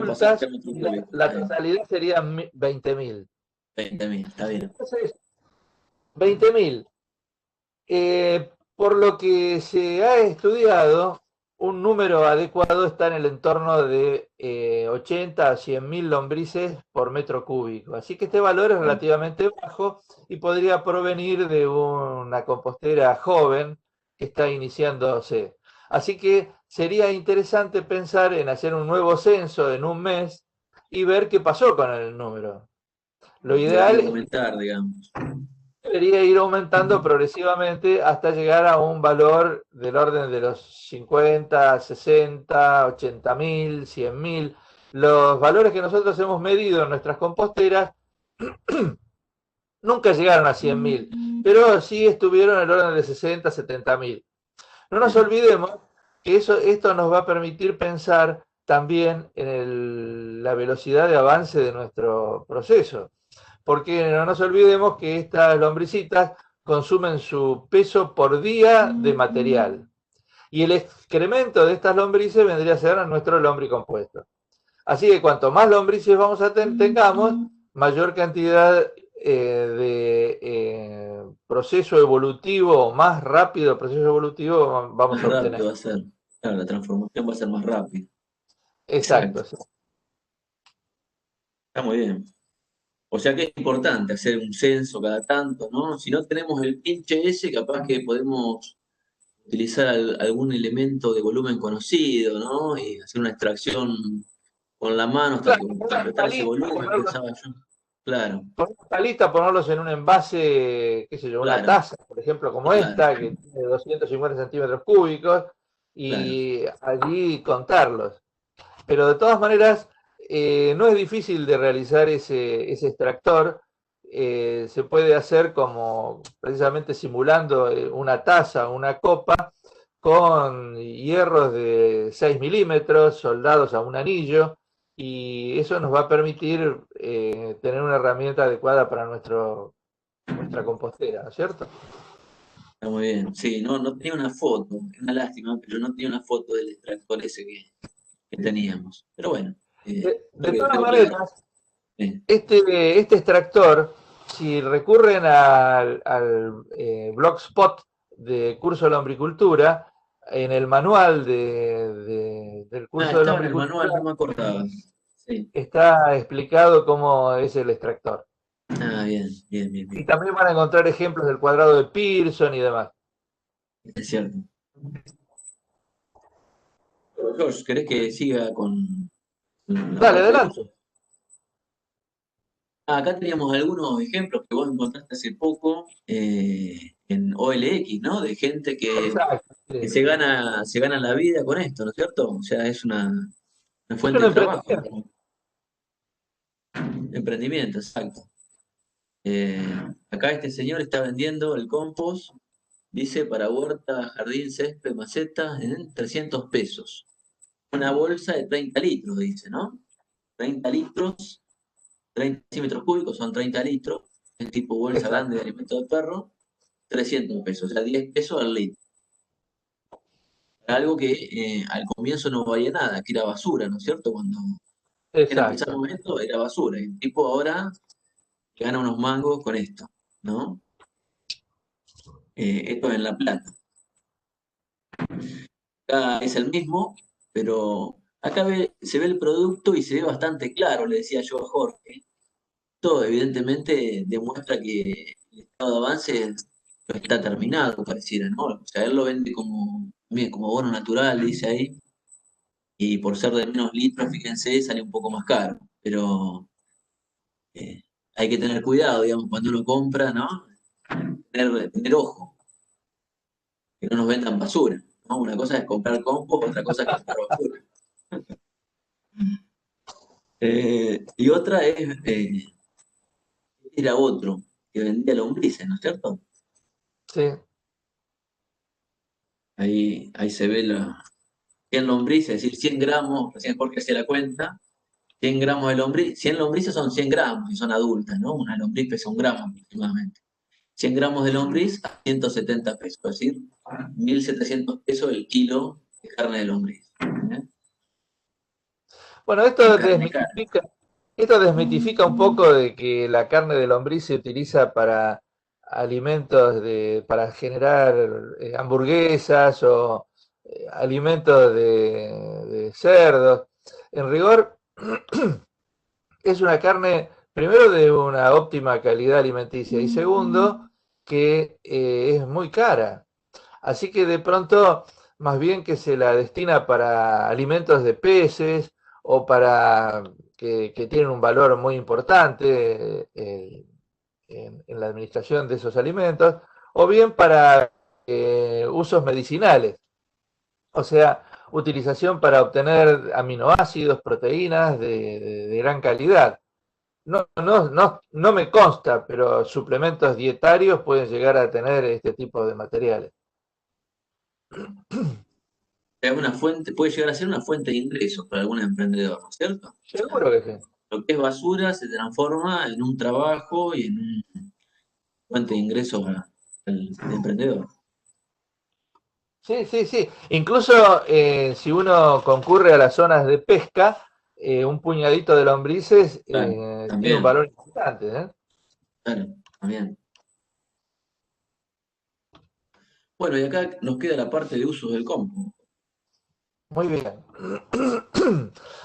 pasaste adultas a metro y la, cúbico. la Está bien. totalidad serían 20.000. 20.000, está bien. Entonces, 20.000. Por lo que se ha estudiado, un número adecuado está en el entorno de 80 a 100.000 lombrices por metro cúbico. Así que este valor es relativamente bajo y podría provenir de una compostera joven que está iniciándose. Así que sería interesante pensar en hacer un nuevo censo en un mes y ver qué pasó con el número. Lo ideal Debería es que aumentar, digamos. debería ir aumentando progresivamente hasta llegar a un valor del orden de los 50, 60, 80.000, 100.000. Los valores que nosotros hemos medido en nuestras composteras nunca llegaron a 100.000, pero sí estuvieron en el orden de 60, 70.000. No nos Bien. olvidemos que esto nos va a permitir pensar también en la velocidad de avance de nuestro proceso, porque no nos olvidemos que estas lombricitas consumen su peso por día de material. Y el excremento de estas lombrices vendría a ser nuestro lombricompuesto. Así que cuanto más lombrices tengamos, mayor cantidad de proceso evolutivo, más rápido proceso evolutivo vamos Más a obtener. rápido va a ser. Claro, la transformación va a ser más rápida. Exacto. Exacto. Está muy bien. O sea que es importante hacer un censo cada tanto, ¿no? Si no tenemos el pinche ese, capaz que podemos utilizar algún elemento de volumen conocido, ¿no? Y hacer una extracción con la mano hasta Claro, que una completar ese palita, volumen, pensaba yo. claro, Con una palita ponerlos en un envase, qué sé yo, una claro, taza, por ejemplo, como claro, esta, que tiene 250 centímetros cúbicos, claro. y allí contarlos. Pero de todas maneras, no es difícil de realizar ese extractor. Se puede hacer como precisamente simulando una taza, una copa, con hierros de 6 milímetros soldados a un anillo, y eso nos va a permitir tener una herramienta adecuada para nuestra compostera, ¿no es cierto? Está muy bien. Sí, no, no tenía una foto, una lástima, pero no tenía una foto del extractor ese que teníamos. Pero bueno, De todas creo que maneras, eh, este extractor, si recurren al blogspot de curso de lombricultura, en el manual del curso de estaba en el lombricultura manual, no me acordaba. Sí. está explicado cómo es el extractor. Ah, bien, bien, bien, Y bien. también van a encontrar ejemplos del cuadrado de Pearson y demás. Es cierto. George, ¿querés que siga con la Dale, parte de uso? adelante. Acá teníamos algunos ejemplos que vos encontraste hace poco en OLX, ¿no? De gente Exacto. que Sí. se gana la vida con esto, ¿no es cierto? O sea, es una Es fuente un de trabajo, emprendimiento. emprendimiento, exacto. Eh, Acá este señor está vendiendo el compost, dice, para huerta, jardín, césped, maceta, en 300 pesos. Una bolsa de 30 litros, dice, ¿no? 30 litros, 30 centímetros cúbicos son 30 litros, es tipo bolsa grande Exacto. de alimento de perro, 300 pesos, o sea, 10 pesos al litro. Algo que al comienzo no valía nada, que era basura, ¿no es cierto? Cuando Exacto. empezamos esto, era basura. Y el tipo ahora gana unos mangos con esto, ¿no? Esto es en La Plata. Acá es el mismo, pero acá se ve el producto y se ve bastante claro, le decía yo a Jorge. Todo evidentemente demuestra que el estado de avance no está terminado, pareciera, ¿no? O sea, él lo vende como, bien, como bono natural, dice ahí, y por ser de menos litros, fíjense, sale un poco más caro. Pero hay que tener cuidado, digamos, cuando uno compra, ¿no? Tener ojo, que no nos vendan basura, ¿no? Una cosa es comprar compost, otra cosa es comprar basura. Y otra es, era otro, que vendía lombrices, ¿no es cierto? Sí. Ahí se ve la 100 lombrices, es decir, 100 gramos, recién Jorge hacía la cuenta, 100 gramos de lombriz, 100 lombrices son 100 gramos y son adultas, ¿no? Una lombriz pesa un gramo aproximadamente. 100 gramos de lombriz a 170 pesos, es decir, 1.700 pesos el kilo de carne de lombriz. ¿Eh? Bueno, En carne cara. esto desmitifica un poco de que la carne de lombriz se utiliza para alimentos para generar hamburguesas o alimentos de cerdos. En rigor, es una carne, primero, de una óptima calidad alimenticia y segundo, que es muy cara. Así que de pronto, más bien que se la destina para alimentos de peces o para que tienen un valor muy importante en la administración de esos alimentos, o bien para usos medicinales, o sea, utilización para obtener aminoácidos, proteínas de gran calidad. No me consta, pero suplementos dietarios pueden llegar a tener este tipo de materiales. Es una fuente, puede llegar a ser una fuente de ingresos para algún emprendedor, ¿no es cierto? O sea, Seguro que sí. lo que es basura se transforma en un trabajo y en una fuente de ingresos al emprendedor. Sí, sí, sí. Incluso si uno concurre a las zonas de pesca, un puñadito de lombrices Claro, tiene un también, valor importante, ¿eh? claro, también. Bueno, y acá nos queda la parte de usos del compo. Muy bien.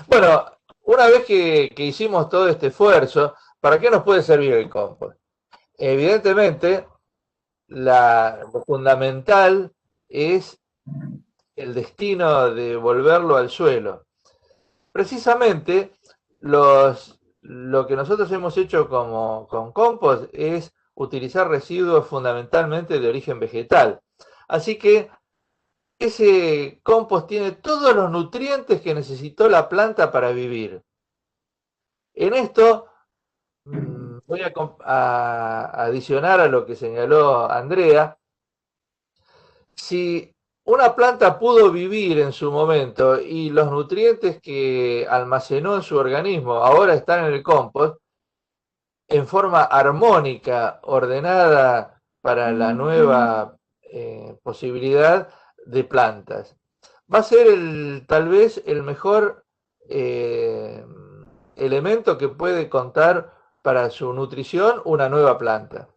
Bueno, una vez que hicimos todo este esfuerzo, ¿para qué nos puede servir el compost? Evidentemente, lo fundamental es el destino de volverlo al suelo. Precisamente, los, lo que nosotros hemos hecho con compost es utilizar residuos fundamentalmente de origen vegetal. Así que ese compost tiene todos los nutrientes que necesitó la planta para vivir. En esto voy a adicionar a lo que señaló Andrea. Si una planta pudo vivir en su momento y los nutrientes que almacenó en su organismo ahora están en el compost, en forma armónica, ordenada para la nueva posibilidad de plantas. Va a ser tal vez el mejor elemento que puede contar para su nutrición una nueva planta.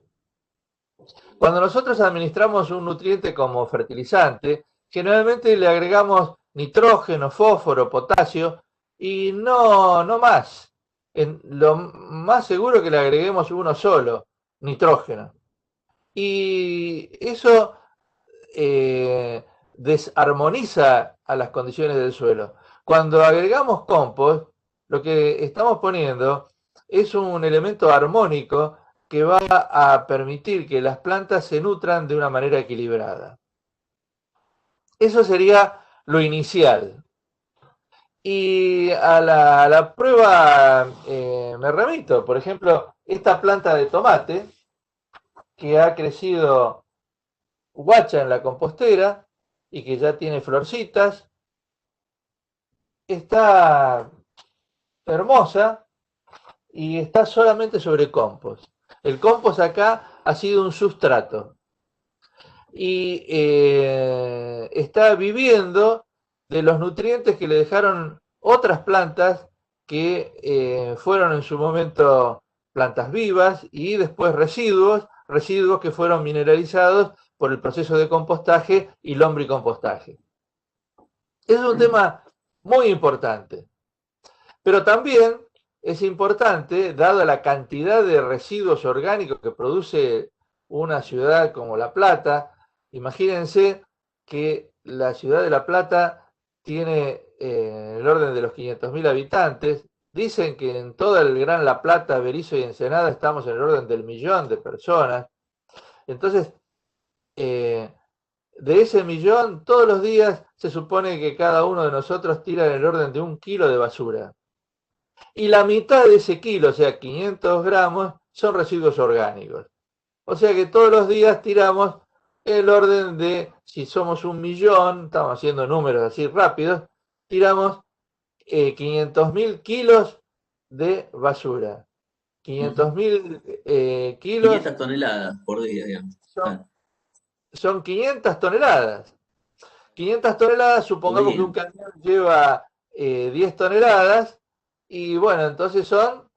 Cuando nosotros administramos un nutriente como fertilizante, generalmente le agregamos nitrógeno, fósforo, potasio y no más. Lo más seguro que le agreguemos uno solo, nitrógeno. Y eso desarmoniza a las condiciones del suelo. Cuando agregamos compost, lo que estamos poniendo es un elemento armónico que va a permitir que las plantas se nutran de una manera equilibrada. Eso sería lo inicial. Y a la prueba me remito. Por ejemplo, esta planta de tomate que ha crecido guacha en la compostera y que ya tiene florcitas, está hermosa y está solamente sobre compost. El compost acá ha sido un sustrato y está viviendo de los nutrientes que le dejaron otras plantas que fueron en su momento plantas vivas y después residuos que fueron mineralizados por el proceso de compostaje y lombricompostaje. Es un tema muy importante, pero también es importante, dada la cantidad de residuos orgánicos que produce una ciudad como La Plata. Imagínense que la ciudad de La Plata tiene el orden de los 500.000 habitantes. Dicen que en toda el Gran La Plata, Berisso y Ensenada estamos en el orden del 1.000.000 de personas. Entonces, de ese 1.000.000, todos los días se supone que cada uno de nosotros tira en el orden de 1 kilo de basura. Y la mitad de ese kilo, o sea, 500 gramos, son residuos orgánicos. O sea que todos los días tiramos el orden de, si somos 1.000.000, estamos haciendo números así rápidos, tiramos 500.000 kilos de basura. 500.000 kilos. 500 toneladas por día, digamos. Son 500 toneladas. 500 toneladas, supongamos que un camión lleva 10 toneladas, y bueno, entonces son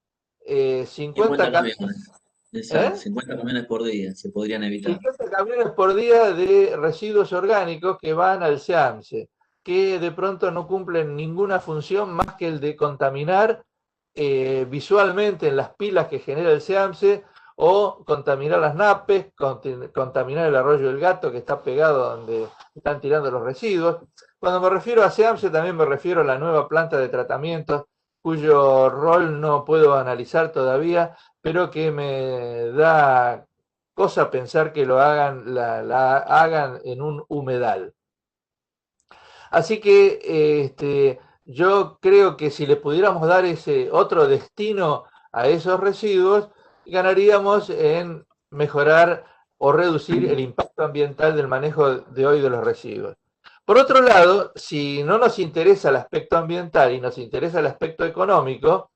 50 camiones. Exacto, 50 camiones por día se podrían evitar. 50 camiones por día de residuos orgánicos que van al SEAMSE, que de pronto no cumplen ninguna función más que el de contaminar visualmente en las pilas que genera el SEAMSE, o contaminar las napes, contaminar el arroyo del Gato que está pegado donde están tirando los residuos. Cuando me refiero a SEAMSE también me refiero a la nueva planta de tratamiento, cuyo rol no puedo analizar todavía, pero que me da cosa pensar que lo hagan, la hagan en un humedal. Así que yo creo que si le pudiéramos dar ese otro destino a esos residuos, ganaríamos en mejorar o reducir el impacto ambiental del manejo de hoy de los residuos. Por otro lado, si no nos interesa el aspecto ambiental y nos interesa el aspecto económico,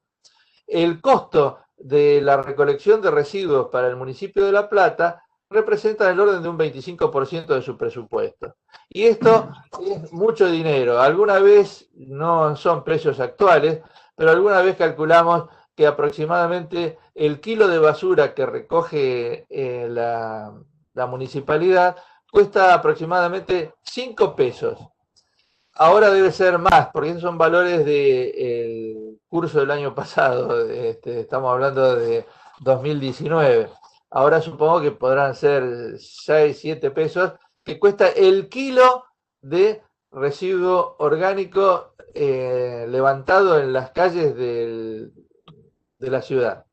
el costo de la recolección de residuos para el municipio de La Plata representa el orden de un 25% de su presupuesto. Y esto es mucho dinero. Alguna vez, no son precios actuales, pero alguna vez calculamos que aproximadamente el kilo de basura que recoge la municipalidad cuesta aproximadamente 5 pesos. Ahora debe ser más, porque esos son valores del curso del año pasado. Estamos hablando de 2019. Ahora supongo que podrán ser 6, 7 pesos, que cuesta el kilo de residuo orgánico levantado en las calles del de la ciudad.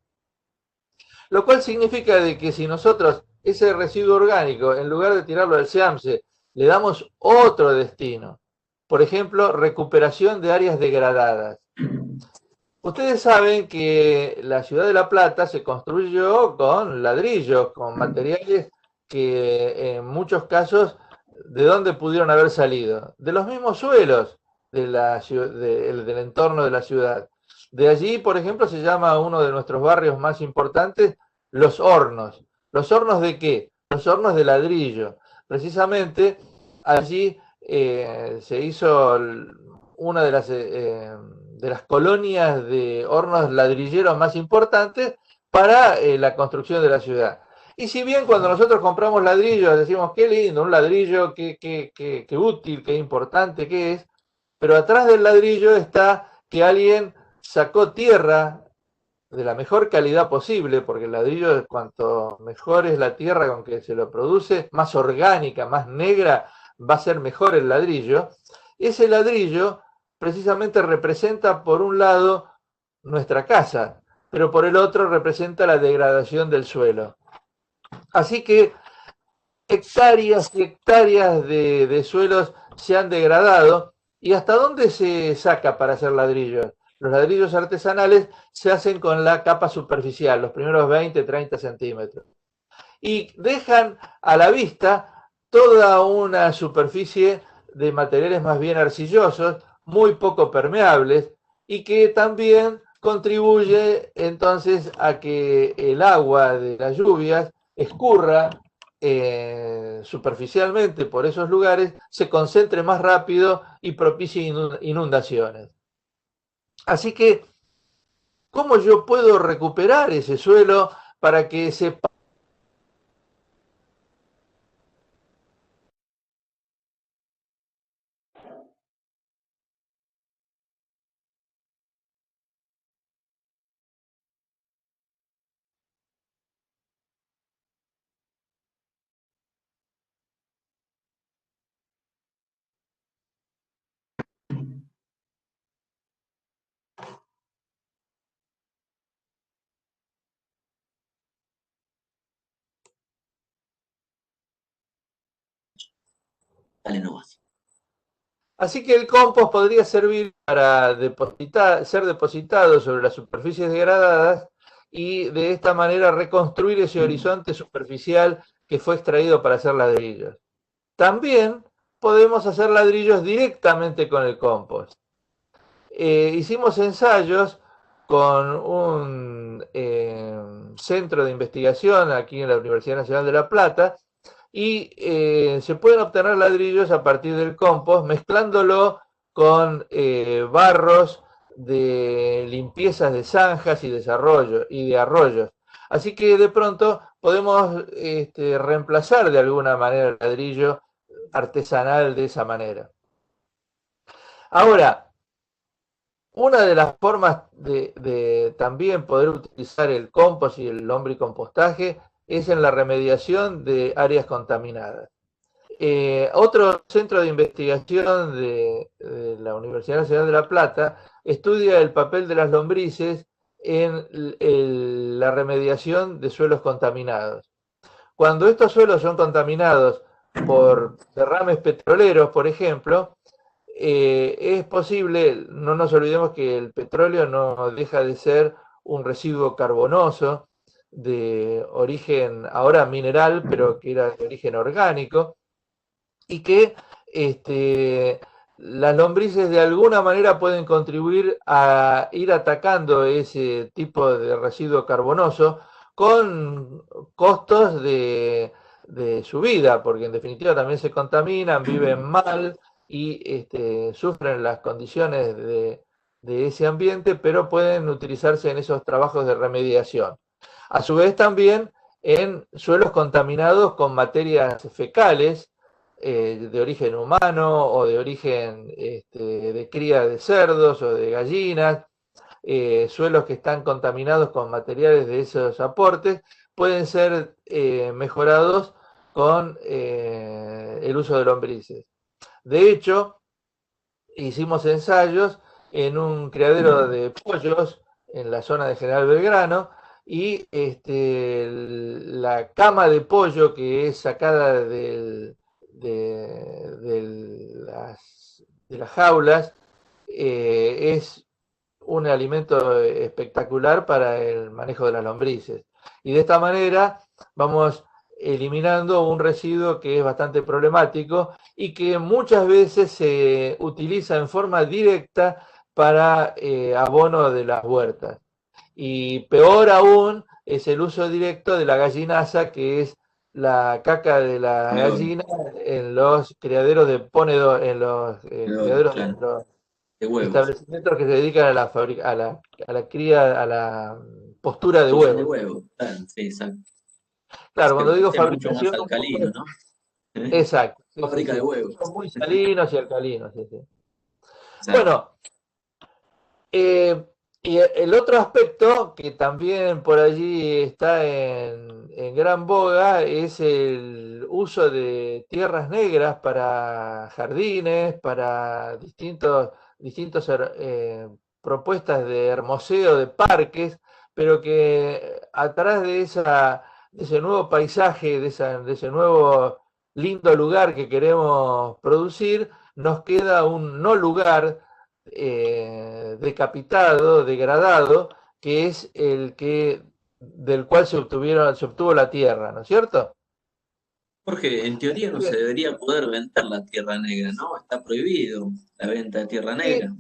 Lo cual significa de que si nosotros ese residuo orgánico, en lugar de tirarlo al SEAMSE, le damos otro destino, por ejemplo, recuperación de áreas degradadas. Ustedes saben que la ciudad de La Plata se construyó con ladrillos, con materiales que en muchos casos, ¿de dónde pudieron haber salido? De los mismos suelos del entorno de la ciudad. De allí, por ejemplo, se llama uno de nuestros barrios más importantes Los Hornos. ¿Los hornos de qué? Los hornos de ladrillo. Precisamente allí se hizo una de las colonias de hornos ladrilleros más importantes para la construcción de la ciudad. Y si bien cuando nosotros compramos ladrillos decimos qué lindo, un ladrillo, qué útil, qué importante que es, pero atrás del ladrillo está que alguien sacó tierra de la mejor calidad posible, porque el ladrillo, cuanto mejor es la tierra con que se lo produce, más orgánica, más negra, va a ser mejor el ladrillo. Ese ladrillo precisamente representa, por un lado, nuestra casa, pero por el otro representa la degradación del suelo. Así que hectáreas y hectáreas de suelos se han degradado. ¿Y hasta dónde se saca para hacer ladrillos? Los ladrillos artesanales se hacen con la capa superficial, los primeros 20, 30 centímetros. Y dejan a la vista toda una superficie de materiales más bien arcillosos, muy poco permeables, y que también contribuye entonces a que el agua de las lluvias escurra superficialmente por esos lugares, se concentre más rápido y propicie inundaciones. Así que, ¿cómo yo puedo recuperar ese suelo para que se... Dale nomás. Así que el compost podría servir para ser depositado sobre las superficies degradadas y de esta manera reconstruir ese horizonte superficial que fue extraído para hacer ladrillos. También podemos hacer ladrillos directamente con el compost. Hicimos ensayos con un centro de investigación aquí en la Universidad Nacional de La Plata y se pueden obtener ladrillos a partir del compost mezclándolo con barros de limpiezas de zanjas y de arroyos. Así que de pronto podemos reemplazar de alguna manera el ladrillo artesanal de esa manera. Ahora, una de las formas de también poder utilizar el compost y el lombricompostaje es en la remediación de áreas contaminadas. Otro centro de investigación de la Universidad Nacional de La Plata estudia el papel de las lombrices en la remediación de suelos contaminados. Cuando estos suelos son contaminados por derrames petroleros, por ejemplo, es posible, no nos olvidemos que el petróleo no deja de ser un residuo carbonoso de origen ahora mineral, pero que era de origen orgánico, y que las lombrices de alguna manera pueden contribuir a ir atacando ese tipo de residuo carbonoso con costos de su vida, porque en definitiva también se contaminan, viven mal y sufren las condiciones de ese ambiente, pero pueden utilizarse en esos trabajos de remediación. A su vez también en suelos contaminados con materias fecales de origen humano o de origen de cría de cerdos o de gallinas, suelos que están contaminados con materiales de esos aportes, pueden ser mejorados con el uso de lombrices. De hecho, hicimos ensayos en un criadero de pollos en la zona de General Belgrano, y la cama de pollo que es sacada de las jaulas es un alimento espectacular para el manejo de las lombrices. Y de esta manera vamos eliminando un residuo que es bastante problemático y que muchas veces se utiliza en forma directa para abono de las huertas. Y peor aún es el uso directo de la gallinaza, que es la caca de la Ponedor, gallina en los criaderos de ponedor, en los ponedor, criaderos, claro, en los de huevos. establecimientos que se dedican a la cría, a la postura de Producción de huevos. huevos, claro, sí, exacto. Claro, cuando digo Es mucho más fabricación, un poco alcalino, es ¿no? ¿Eh? exacto, sí, sí, Fábrica de sí. huevos. Son muy salinos y alcalinos, sí, sí. Exacto. Bueno, eh, y el otro aspecto que también por allí está en gran boga es el uso de tierras negras para jardines, para distintos propuestas de hermoseo de parques, pero que atrás de ese nuevo paisaje, de ese nuevo lindo lugar que queremos producir, nos queda un no lugar decapitado, degradado, que es el que del cual se obtuvo la tierra, ¿no es cierto? Jorge, en teoría no se debería poder vender la tierra negra, ¿no? Está prohibido la venta de tierra Sí, negra.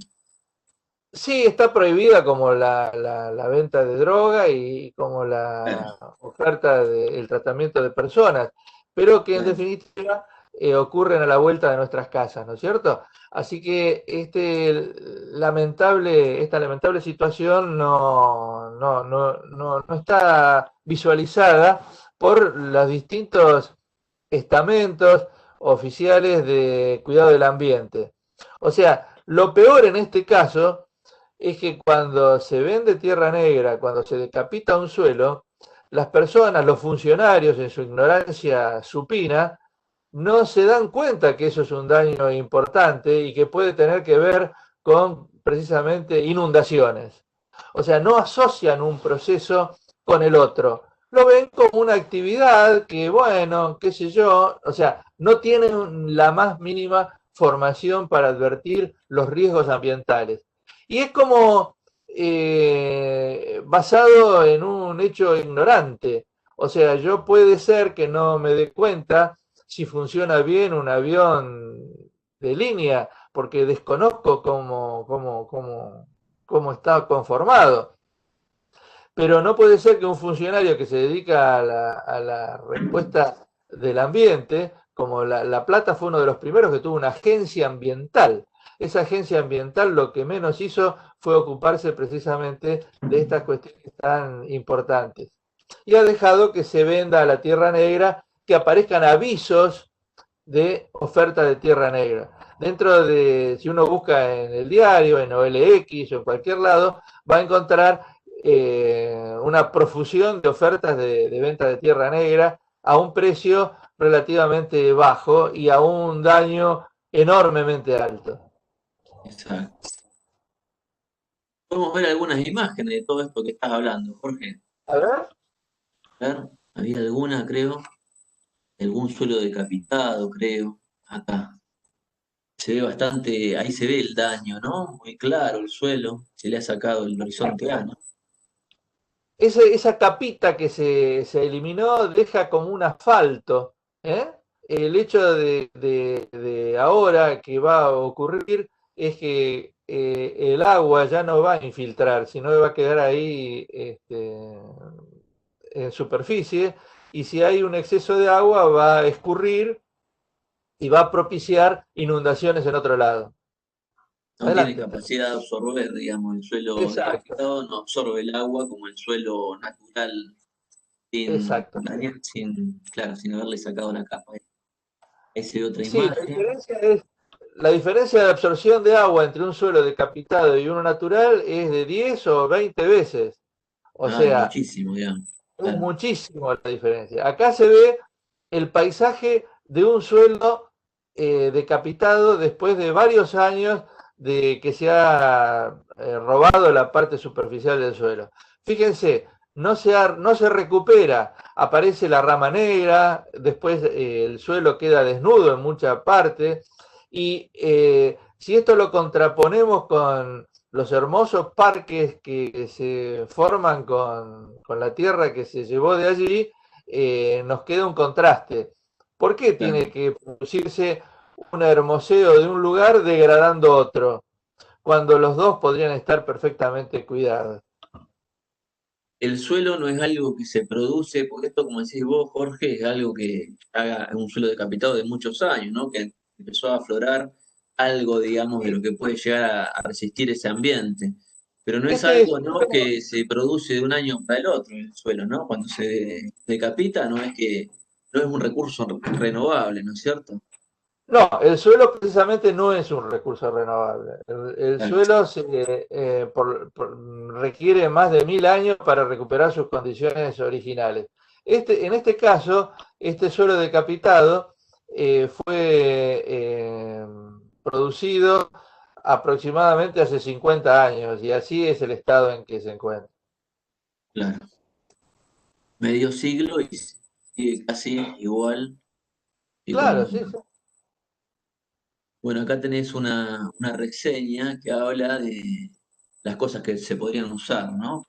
sí, está prohibida como la venta de droga y como Claro, la oferta del tratamiento de personas, pero que en claro. definitiva ocurren a la vuelta de nuestras casas, ¿no es cierto? Así que esta lamentable situación no está visualizada por los distintos estamentos oficiales de cuidado del ambiente. O sea, lo peor en este caso es que cuando se vende tierra negra, cuando se decapita un suelo, las personas, los funcionarios, en su ignorancia supina, no se dan cuenta que eso es un daño importante y que puede tener que ver con precisamente inundaciones. O sea, no asocian un proceso con el otro. Lo ven como una actividad que, bueno, qué sé yo, o sea, no tienen la más mínima formación para advertir los riesgos ambientales. Y es como basado en un hecho ignorante. O sea, yo puede ser que no me dé cuenta si funciona bien un avión de línea, porque desconozco cómo está conformado. Pero no puede ser que un funcionario que se dedica a la respuesta del ambiente, como la Plata fue uno de los primeros que tuvo una agencia ambiental. Esa agencia ambiental lo que menos hizo fue ocuparse precisamente de estas cuestiones tan importantes. Y ha dejado que se venda a la tierra negra, que aparezcan avisos de oferta de tierra negra. Dentro de, si uno busca en el diario, en OLX o en cualquier lado, va a encontrar una profusión de ofertas de venta de tierra negra a un precio relativamente bajo y a un daño enormemente alto. Exacto. Podemos ver algunas imágenes de todo esto que estás hablando, Jorge. A ver, A ver, había alguna, creo, algún suelo decapitado, creo. Acá. Se ve bastante, ahí se ve el daño, ¿no? Muy claro el suelo, se le ha sacado el horizonte A, ¿no? esa capita que se eliminó deja como un asfalto. ¿Eh? El hecho de ahora que va a ocurrir es que el agua ya no va a infiltrar, sino que va a quedar ahí en superficie, y si hay un exceso de agua va a escurrir y va a propiciar inundaciones en otro lado. No tiene Adelante. capacidad de absorber, digamos, el suelo Exacto, decapitado no absorbe el agua como el suelo natural sin exacto. dañar, claro, sin haberle sacado la capa. Ahí se ve otra Sí, imagen. la diferencia de absorción de agua entre un suelo decapitado y uno natural es de 10 o 20 veces. O Ah, es sea, muchísimo, digamos. es Claro, muchísimo la diferencia. Acá se ve el paisaje de un suelo decapitado después de varios años de que se ha robado la parte superficial del suelo. Fíjense, no se recupera, aparece la rama negra, después el suelo queda desnudo en mucha parte, y si esto lo contraponemos con los hermosos parques que se forman con la tierra que se llevó de allí, nos queda un contraste. ¿Por qué Claro. tiene que producirse un hermoseo de un lugar degradando otro, cuando los dos podrían estar perfectamente cuidados? El suelo no es algo que se produce, porque esto, como decís vos, Jorge, es algo que haga un suelo decapitado de muchos años, ¿no? Que empezó a aflorar algo, digamos, de lo que puede llegar a resistir ese ambiente. Pero no es Este algo, suelo, ¿no? Que se produce de un año para el otro el suelo, ¿no? Cuando se decapita, no es un recurso renovable, ¿no es cierto? no, el suelo precisamente no es un recurso renovable. El Claro. suelo requiere más de 1000 años para recuperar sus condiciones originales. En este caso, este suelo decapitado fue producido aproximadamente hace 50 años y así es el estado en que se encuentra. Claro. Medio siglo y sigue casi igual que Claro, como. sí, sí. Bueno, acá tenés una reseña que habla de las cosas que se podrían usar, ¿no?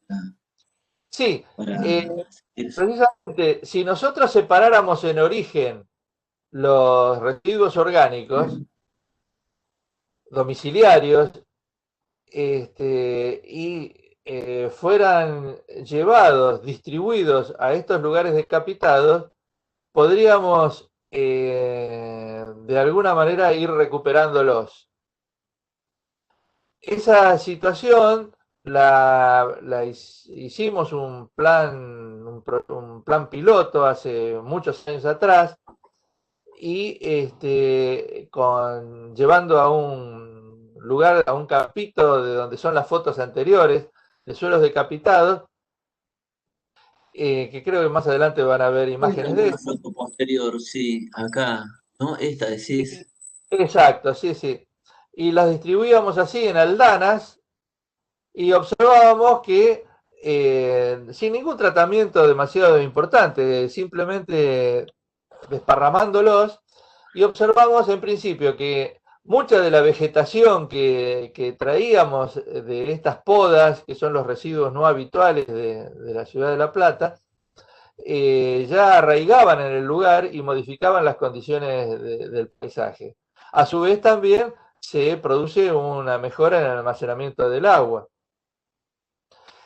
Sí, Para asistirse. precisamente, si nosotros separáramos en origen los residuos orgánicos domiciliarios y fueran llevados, distribuidos a estos lugares decapitados, podríamos de alguna manera ir recuperándolos. Esa situación hicimos un plan piloto hace muchos años atrás y llevando a un lugar, a un campito de donde son las fotos anteriores de suelos decapitados, que creo que más adelante van a ver Hay imágenes de alguna esto. foto posterior, sí, acá, ¿no? Esta decís. Exacto, sí, sí. Y las distribuíamos así en aldanas y observábamos que sin ningún tratamiento demasiado importante, simplemente desparramándolos, y observamos en principio que mucha de la vegetación que traíamos de estas podas, que son los residuos no habituales de la ciudad de La Plata, ya arraigaban en el lugar y modificaban las condiciones del paisaje. A su vez también se produce una mejora en el almacenamiento del agua.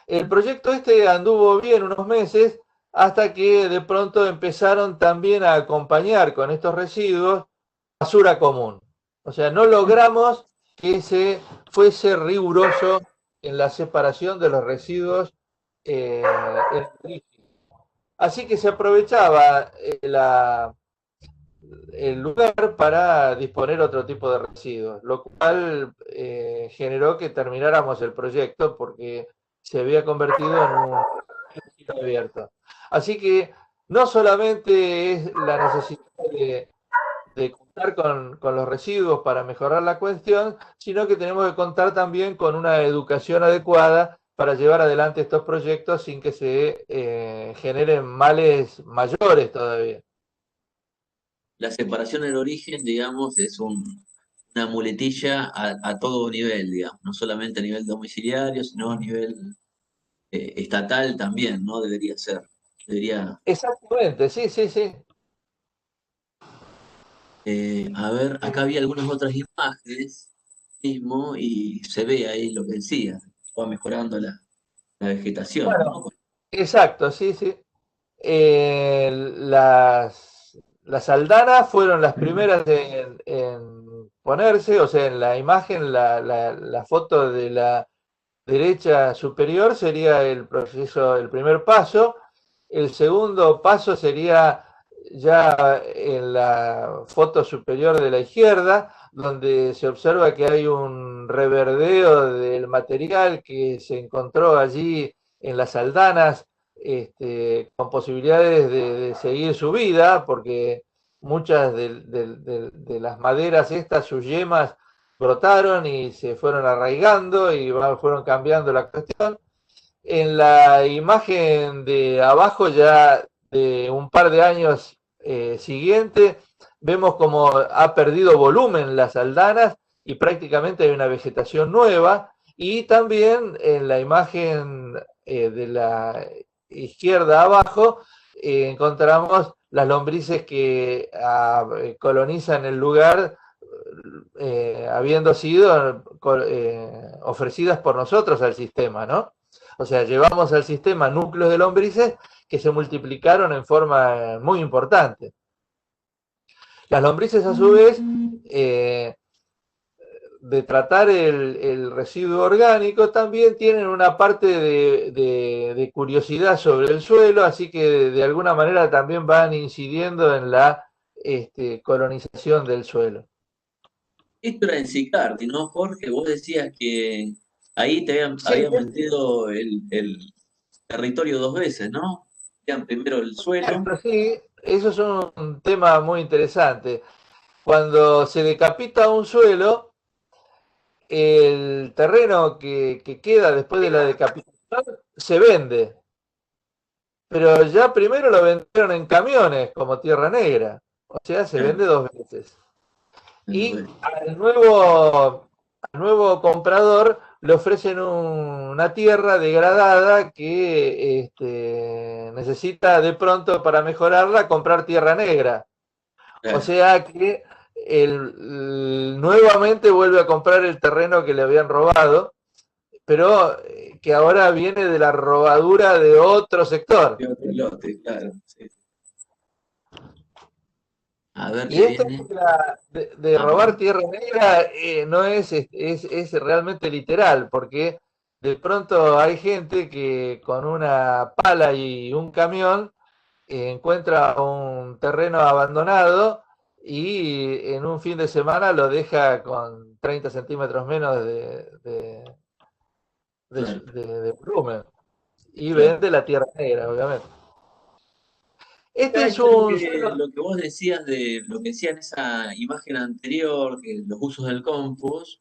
El proyecto este anduvo bien unos meses hasta que de pronto empezaron también a acompañar con estos residuos basura común. O sea, no logramos que se fuese riguroso en la separación de los residuos en el origen. Así que se aprovechaba el lugar para disponer otro tipo de residuos, lo cual generó que termináramos el proyecto porque se había convertido en un sitio abierto. Así que no solamente es la necesidad de contar con los residuos para mejorar la cuestión, sino que tenemos que contar también con una educación adecuada para llevar adelante estos proyectos sin que se generen males mayores todavía. La separación del origen, digamos, es una muletilla a todo nivel, digamos, no solamente a nivel domiciliario, sino a nivel estatal también, ¿no? Debería ser. Debería, Exactamente, sí, sí, sí. a ver, acá había algunas otras imágenes mismo y se ve ahí lo que decía, va mejorando la vegetación, Bueno, ¿no? exacto, sí, sí. Las aldanas fueron las primeras en ponerse, o sea, en la imagen, la foto de la derecha superior sería el proceso, el primer paso. El segundo paso sería ya en la foto superior de la izquierda, donde se observa que hay un reverdeo del material que se encontró allí en las aldanas, con posibilidades de seguir su vida, porque muchas de las maderas estas, sus yemas, brotaron y se fueron arraigando y fueron cambiando la cuestión. En la imagen de abajo, ya de un par de años siguiente, vemos como ha perdido volumen las aldanas y prácticamente hay una vegetación nueva. Y también en la imagen de la izquierda abajo encontramos las lombrices que colonizan el lugar, habiendo sido ofrecidas por nosotros al sistema, ¿no? O sea, llevamos al sistema núcleos de lombrices que se multiplicaron en forma muy importante. Las lombrices, a su vez, de tratar el residuo orgánico, también tienen una parte de curiosidad sobre el suelo, así que de alguna manera también van incidiendo en la colonización del suelo. Esto era en Sicardi, ¿no, Jorge? Vos decías que ahí te Sí, habían vendido el territorio dos veces, ¿no? Tenían primero el suelo. sí, eso es un tema muy interesante. Cuando se decapita un suelo, el terreno que queda después de la decapitación se vende, pero ya primero lo vendieron en camiones como tierra negra, o sea, se vende dos veces. Y al nuevo comprador le ofrecen una tierra degradada que necesita de pronto para mejorarla comprar tierra negra. O sea que nuevamente vuelve a comprar el terreno que le habían robado, pero que ahora viene de la robadura de otro sector. Lote, claro. Sí. A ver Y qué esto viene. de Ah, robar perdón. tierra negra no es realmente literal, porque de pronto hay gente que con una pala y un camión encuentra un terreno abandonado y en un fin de semana lo deja con 30 centímetros menos Claro, de volumen y claro. vende la tierra negra, obviamente. Este Acá es yo un suelo. lo que vos decías de lo que decía en esa imagen anterior, que los usos del compost,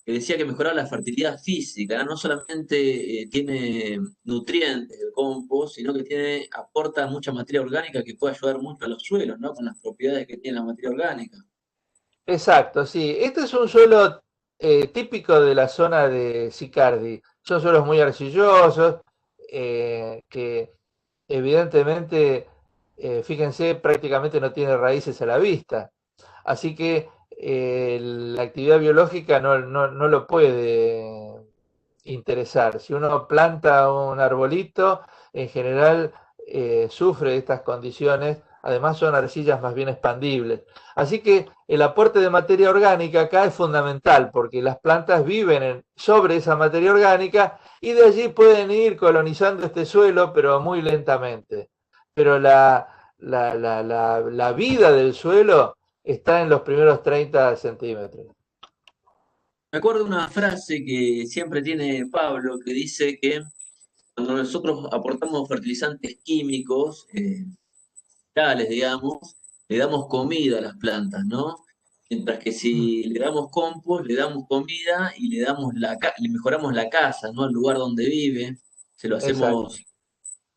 que decía que mejoraba la fertilidad física, ¿no? No solamente tiene nutrientes el compost, sino que aporta mucha materia orgánica que puede ayudar mucho a los suelos, ¿no? Con las propiedades que tiene la materia orgánica. Exacto, sí. Este es un suelo típico de la zona de Sicardi. Son suelos muy arcillosos, que evidentemente, fíjense, prácticamente no tiene raíces a la vista. Así que la actividad biológica no lo puede interesar. Si uno planta un arbolito, en general sufre de estas condiciones. Además son arcillas más bien expandibles. Así que el aporte de materia orgánica acá es fundamental porque las plantas viven sobre esa materia orgánica y de allí pueden ir colonizando este suelo, pero muy lentamente. Pero la vida del suelo está en los primeros 30 centímetros. Me acuerdo de una frase que siempre tiene Pablo, que dice que cuando nosotros aportamos fertilizantes químicos, tales, digamos, le damos comida a las plantas, ¿no? Mientras que si le damos compost, le damos comida y le mejoramos la casa, ¿no? El lugar donde vive, se lo Exacto. hacemos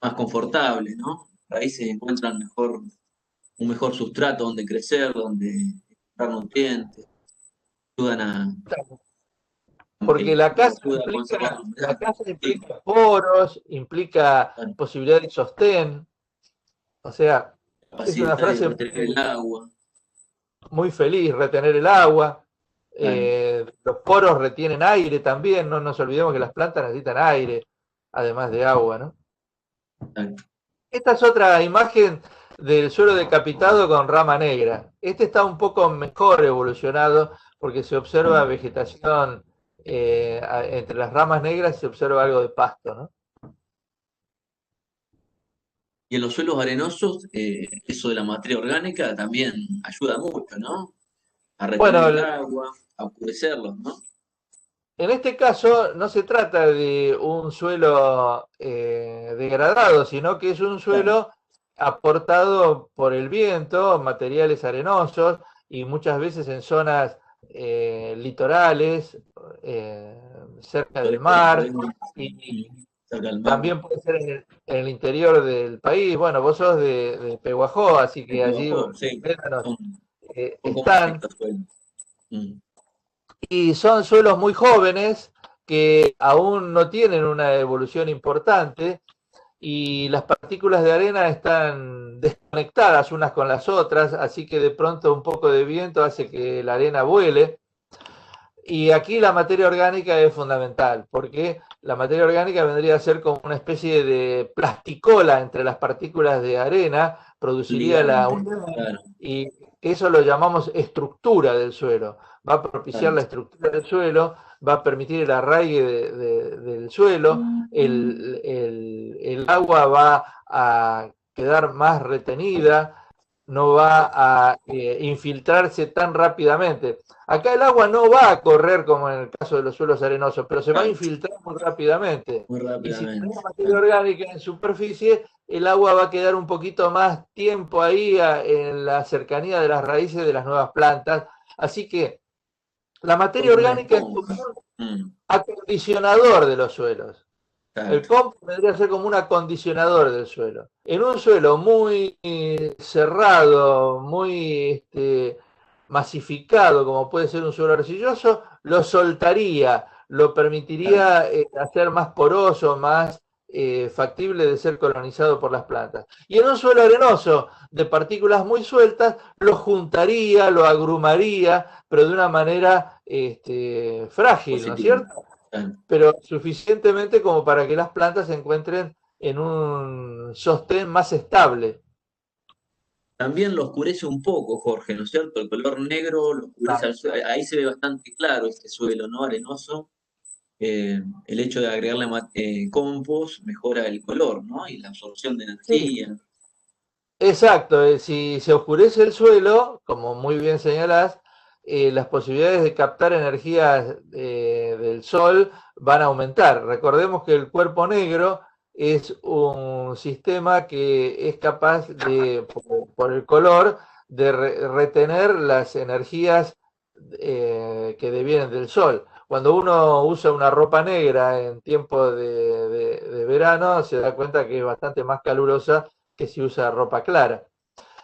más confortable, ¿no? Las raíces encuentran un mejor sustrato donde crecer, donde encontrar nutrientes, ayudan Porque el compost ayuda a conservar la la humedad. casa Sí, implica poros, implica claro, posibilidad de sostén. O sea, es una capacidad de frase retener el agua. muy feliz, retener el agua. Claro, Los poros retienen aire también, no nos olvidemos que las plantas necesitan aire, además de agua, ¿no? claro. Esta es otra imagen del suelo decapitado con rama negra. Este está un poco mejor evolucionado porque se observa vegetación, entre las ramas negras se observa algo de pasto, ¿no? Y en los suelos arenosos, eso de la materia orgánica también ayuda mucho, ¿no? A retener Bueno, el agua, a oscurecerlos, ¿no? en este caso no se trata de un suelo degradado, sino que es un Claro, suelo aportado por el viento, materiales arenosos y muchas veces en zonas litorales, cerca del mar, y cerca del mar. también puede ser en el interior del país. Bueno, vos sos de Pehuajó, así El que allí Pehuajó, los sí, médanos son, son comunes están, estos suelos. Mm, y son suelos muy jóvenes que aún no tienen una evolución importante, y las partículas de arena están desconectadas unas con las otras, así que de pronto un poco de viento hace que la arena vuele. Y aquí la materia orgánica es fundamental, porque la materia orgánica vendría a ser como una especie de plasticola entre las partículas de arena, produciría la ligante, unión, claro, y eso lo llamamos estructura del suelo. Va a propiciar claro. la estructura del suelo, va a permitir el arraigue del suelo, el agua va a quedar más retenida, no va a infiltrarse tan rápidamente. Acá el agua no va a correr como en el caso de los suelos arenosos, pero se va a Claro, infiltrar muy rápidamente. muy Y si rápidamente. tenemos materia Claro. orgánica en superficie, el agua va a quedar un poquito más tiempo ahí en la cercanía de las raíces de las nuevas plantas. Así que la materia Como una orgánica es como esponja. un Mm, acondicionador de los suelos. El exacto. compost vendría a ser como un acondicionador del suelo. En un suelo muy cerrado, muy masificado, como puede ser un suelo arcilloso, lo soltaría, lo Claro. permitiría hacer más poroso, más factible de ser colonizado por las plantas. Y en un suelo arenoso, de partículas muy sueltas, lo juntaría, lo agrumaría, pero de una manera frágil, ¿no es Positivo. cierto? Claro. Pero suficientemente como para que las plantas se encuentren en un sostén más estable. También lo oscurece un poco, Jorge, ¿no es cierto? El color negro lo oscurece al suelo. Ahí se ve bastante claro este suelo, ¿no? Arenoso. El hecho de agregarle compost mejora el color, ¿no? Y la absorción de Sí, energía. exacto. Si se oscurece el suelo, como muy bien señalás, las posibilidades de captar energía del sol van a aumentar. Recordemos que el cuerpo negro es un sistema que es capaz de, por el color, de retener las energías que devienen del sol. Cuando uno usa una ropa negra en tiempo de verano, se da cuenta que es bastante más calurosa que si usa ropa clara.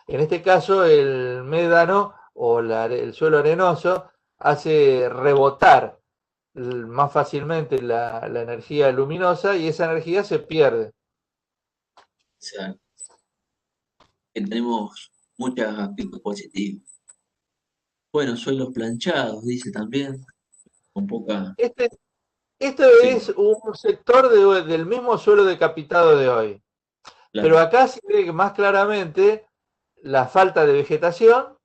En este caso, el médano o el suelo arenoso hace rebotar más fácilmente la energía luminosa, y esa energía se pierde. O sea, que tenemos muchos aspectos positivos. Bueno, suelos planchados, dice también, con poca. Este, esto Sí, es un sector del mismo suelo decapitado de hoy, pero claro. acá se ve más claramente la falta de vegetación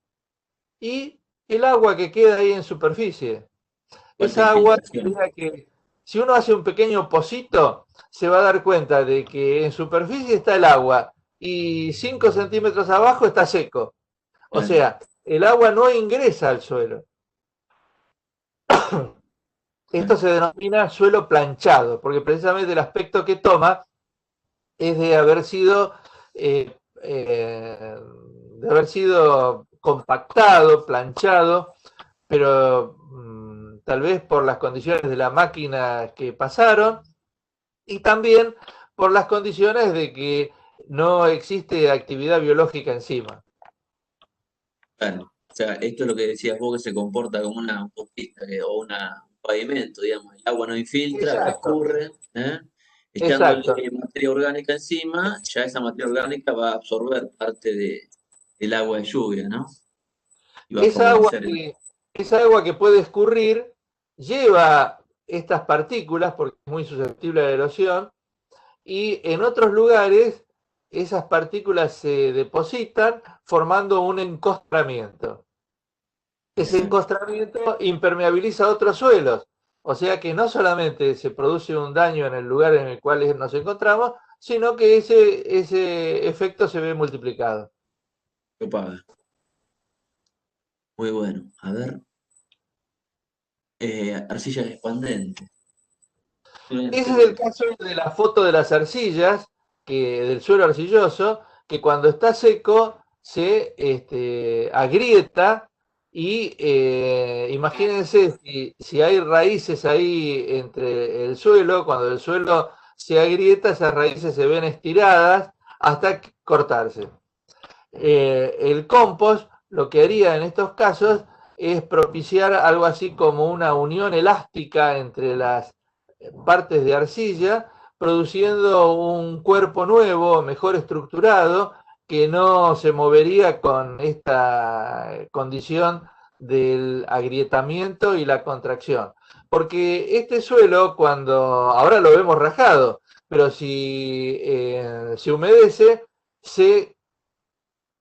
y el agua que queda ahí en superficie. Falta de Esa agua infiltración. sería que si uno hace un pequeño pocito, se va a dar cuenta de que en superficie está el agua y 5 centímetros abajo está seco. O Claro. sea, el agua no ingresa al suelo. Esto Claro. se denomina suelo planchado, porque precisamente el aspecto que toma es de haber sido compactado, planchado, pero tal vez por las condiciones de la máquina que pasaron, y también por las condiciones de que no existe actividad biológica encima. Claro. O sea, esto es lo que decías vos, que se comporta como una autopista o un pavimento, digamos. El agua no infiltra, acá Exacto, escurre, ¿eh? Echándole exacto. materia orgánica encima, ya esa materia orgánica va a absorber parte del agua de lluvia, ¿no? Y va a Esa agua favorecer. que, esa agua que puede escurrir lleva estas partículas, porque es muy susceptible a la erosión, y en otros lugares esas partículas se depositan formando un encostramiento. Ese Exacto. encostramiento impermeabiliza otros suelos, o sea que no solamente se produce un daño en el lugar en el cual nos encontramos, sino que ese efecto se ve multiplicado. Copada. Muy bueno. A ver, arcillas expandentes. Suelen Ese ser es el caso de la foto de las arcillas, del suelo arcilloso, que cuando está seco se agrieta Y imagínense si hay raíces ahí entre el suelo, cuando el suelo se agrieta, esas raíces se ven estiradas hasta cortarse. El compost lo que haría en estos casos es propiciar algo así como una unión elástica entre las partes de arcilla, produciendo un cuerpo nuevo, mejor estructurado, que no se movería con esta condición del agrietamiento y la contracción. Porque este suelo, cuando ahora lo vemos rajado, pero si se humedece, se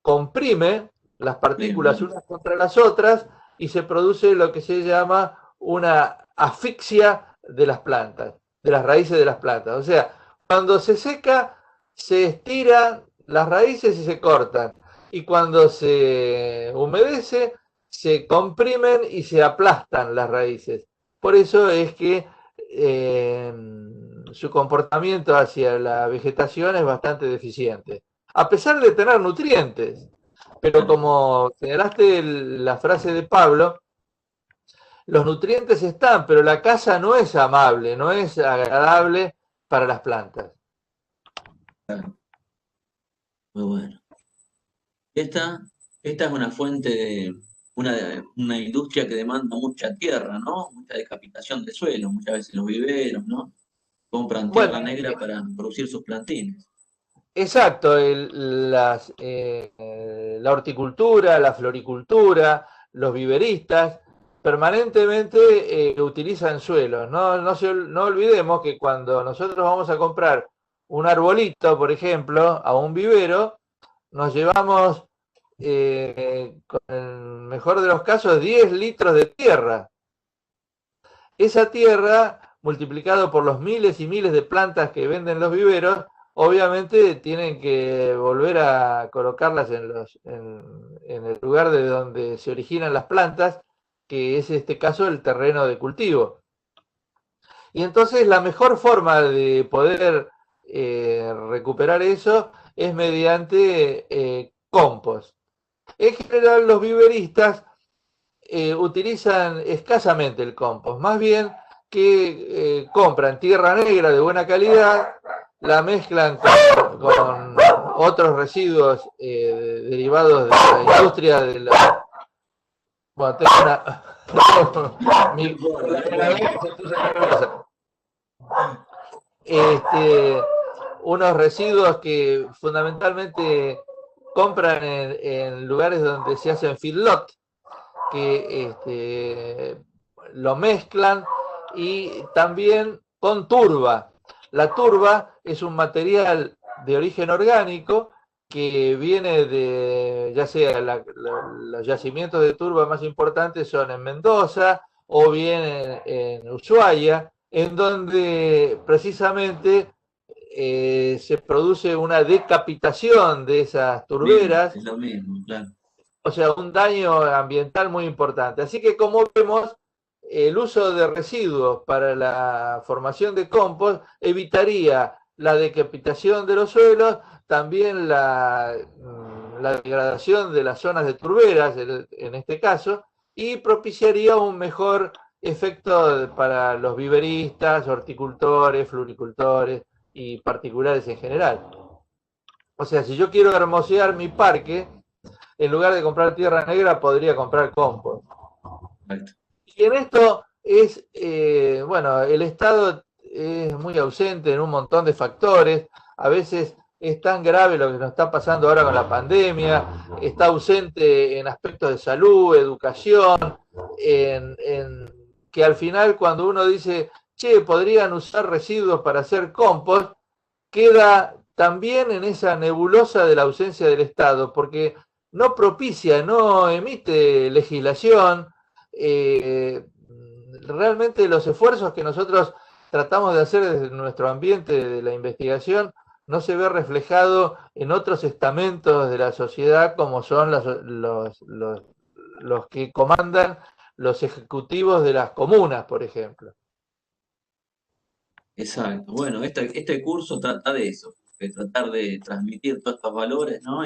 comprime las partículas Bien. unas contra las otras y se produce lo que se llama una asfixia de las plantas, de las raíces de las plantas. O sea, cuando se seca, se estiran las raíces y se cortan. Y cuando se humedece, se comprimen y se aplastan las raíces. Por eso es que su comportamiento hacia la vegetación es bastante deficiente a pesar de tener nutrientes. Pero Claro. como señalaste la frase de Pablo, los nutrientes están, pero la casa no es amable, no es agradable para las plantas. Claro. Muy bueno. Esta, esta es una fuente de una industria que demanda mucha tierra, ¿no? Mucha decapitación de suelo, muchas veces los viveros, ¿no? Compran tierra Bueno, negra para producir sus plantines. exacto, la horticultura, la floricultura, los viveristas, permanentemente utilizan suelos. No olvidemos que cuando nosotros vamos a comprar un arbolito, por ejemplo, a un vivero, nos llevamos, con el mejor de los casos, 10 litros de tierra. Esa tierra, multiplicado por los miles y miles de plantas que venden los viveros, obviamente tienen que volver a colocarlas en el lugar de donde se originan las plantas, que es en este caso el terreno de cultivo. Y entonces la mejor forma de poder recuperar eso es mediante compost. En general los viveristas utilizan escasamente el compost, más bien que compran tierra negra de buena calidad, la mezclan con otros residuos derivados de la industria de la... Bueno, tengo una... No mi, importa, no la importa. se puso nerviosa. Este, unos residuos que fundamentalmente compran en lugares donde se hacen feedlot, que lo mezclan y también con turba. La turba es un material de origen orgánico que viene de, ya sea los yacimientos de turba más importantes son en Mendoza o bien en Ushuaia, en donde precisamente se produce una decapitación de esas Mismo, turberas, es lo mismo, claro. o sea, un daño ambiental muy importante. Así que como vemos, el uso de residuos para la formación de compost evitaría la decapitación de los suelos, también la degradación de las zonas de turberas, en este caso, y propiciaría un mejor efecto para los viveristas, horticultores, floricultores y particulares en general. O sea, si yo quiero hermosear mi parque, en lugar de comprar tierra negra, podría comprar compost. Exacto. Y en esto es, bueno, el Estado es muy ausente en un montón de factores. A veces es tan grave lo que nos está pasando ahora con la pandemia, está ausente en aspectos de salud, educación, que al final cuando uno dice, che, podrían usar residuos para hacer compost, queda también en esa nebulosa de la ausencia del Estado, porque no propicia, no emite legislación. eh, Realmente los esfuerzos que nosotros tratamos de hacer desde nuestro ambiente de la investigación no se ve reflejado en otros estamentos de la sociedad como son los que comandan los ejecutivos de las comunas, por ejemplo. Exacto. Bueno, este curso trata de eso, de tratar de transmitir todos estos valores, ¿no?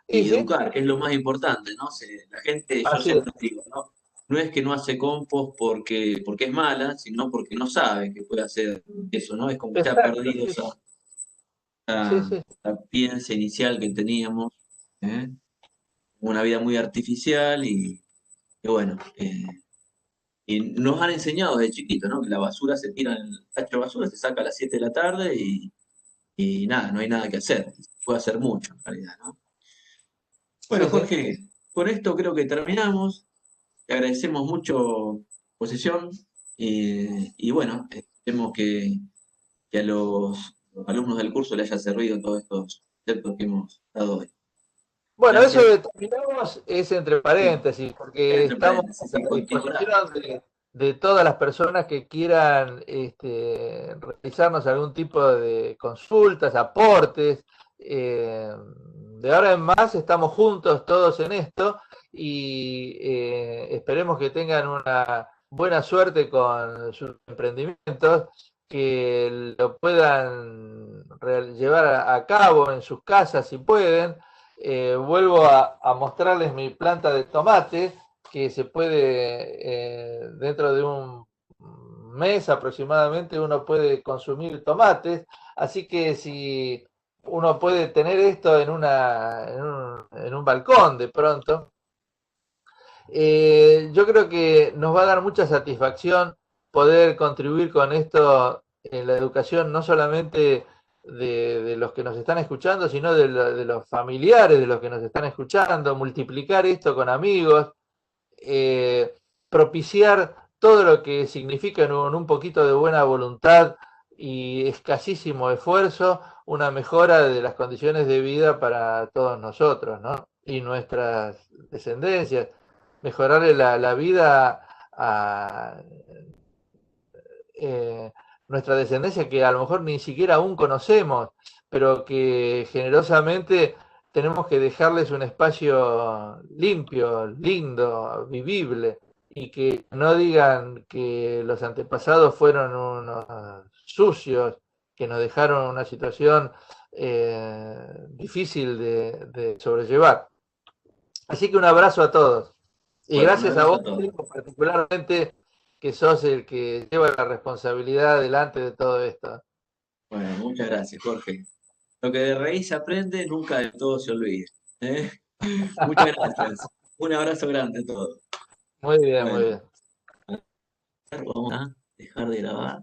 Y y sí, educar, es lo más importante, ¿no? La gente, yo así es. siempre digo, ¿no? No es que no hace compost porque es mala, sino porque no sabe que puede hacer eso, ¿no? Es como que ha Exacto, perdido sí, sí, esa, sí. esa piensa inicial que teníamos, ¿eh? Una vida muy artificial y bueno, y nos han enseñado desde chiquito, ¿no? Que la basura se tira en el tacho de basura, se saca a las 7 de la tarde y nada, no hay nada que hacer. Se puede hacer mucho en realidad, ¿no? Bueno, Sí, sí. Jorge, con esto creo que terminamos. Te agradecemos mucho posición y bueno, esperemos que a los alumnos del curso les haya servido todos estos conceptos que hemos dado hoy. Bueno, eso Gracias. que terminamos es entre Sí, paréntesis, porque entre estamos paréntesis, a sí, continuará. disposición de todas las personas que quieran realizarnos algún tipo de consultas, aportes. De ahora en más estamos juntos todos en esto y esperemos que tengan una buena suerte con sus emprendimientos, que lo puedan llevar a cabo en sus casas si pueden. Vuelvo a mostrarles mi planta de tomate, que se puede, dentro de un mes aproximadamente, uno puede consumir tomates. Así que si uno puede tener esto en un balcón de pronto, yo creo que nos va a dar mucha satisfacción poder contribuir con esto en la educación, no solamente de los que nos están escuchando, sino de los familiares de los que nos están escuchando, multiplicar esto con amigos, eh, propiciar todo lo que significa en un poquito de buena voluntad y escasísimo esfuerzo, una mejora de las condiciones de vida para todos nosotros, ¿no? Y nuestras descendencias, mejorarle la vida a eh, nuestra descendencia que a lo mejor ni siquiera aún conocemos, pero que generosamente tenemos que dejarles un espacio limpio, lindo, vivible, y que no digan que los antepasados fueron unos sucios, que nos dejaron una situación difícil de sobrellevar. Así que un abrazo a todos. Y Bueno, un gracias a abrazo vos, a todos. Diego, particularmente, que sos el que lleva la responsabilidad delante de todo esto. Bueno, muchas gracias, Jorge. Lo que de raíz se aprende, nunca de todo se olvida. ¿Eh? Muchas gracias. Un abrazo grande a todos. Muy bien, muy Bueno, bien. vamos a dejar de grabar.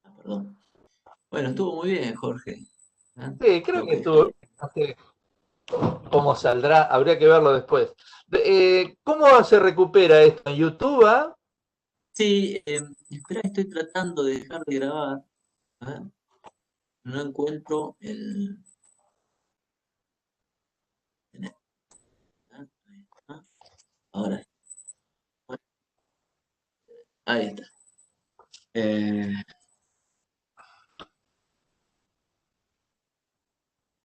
Ah, perdón. Bueno, estuvo muy bien, Jorge. ¿Eh? Sí, creo Tengo que que dejar. estuvo, no sé cómo saldrá, habría que verlo después. ¿Cómo se recupera esto? ¿En YouTube? ¿Ah? Sí, espera, estoy tratando de dejar de grabar. A ver, no encuentro el. Ahí está. Ahora, ahí está. Eh,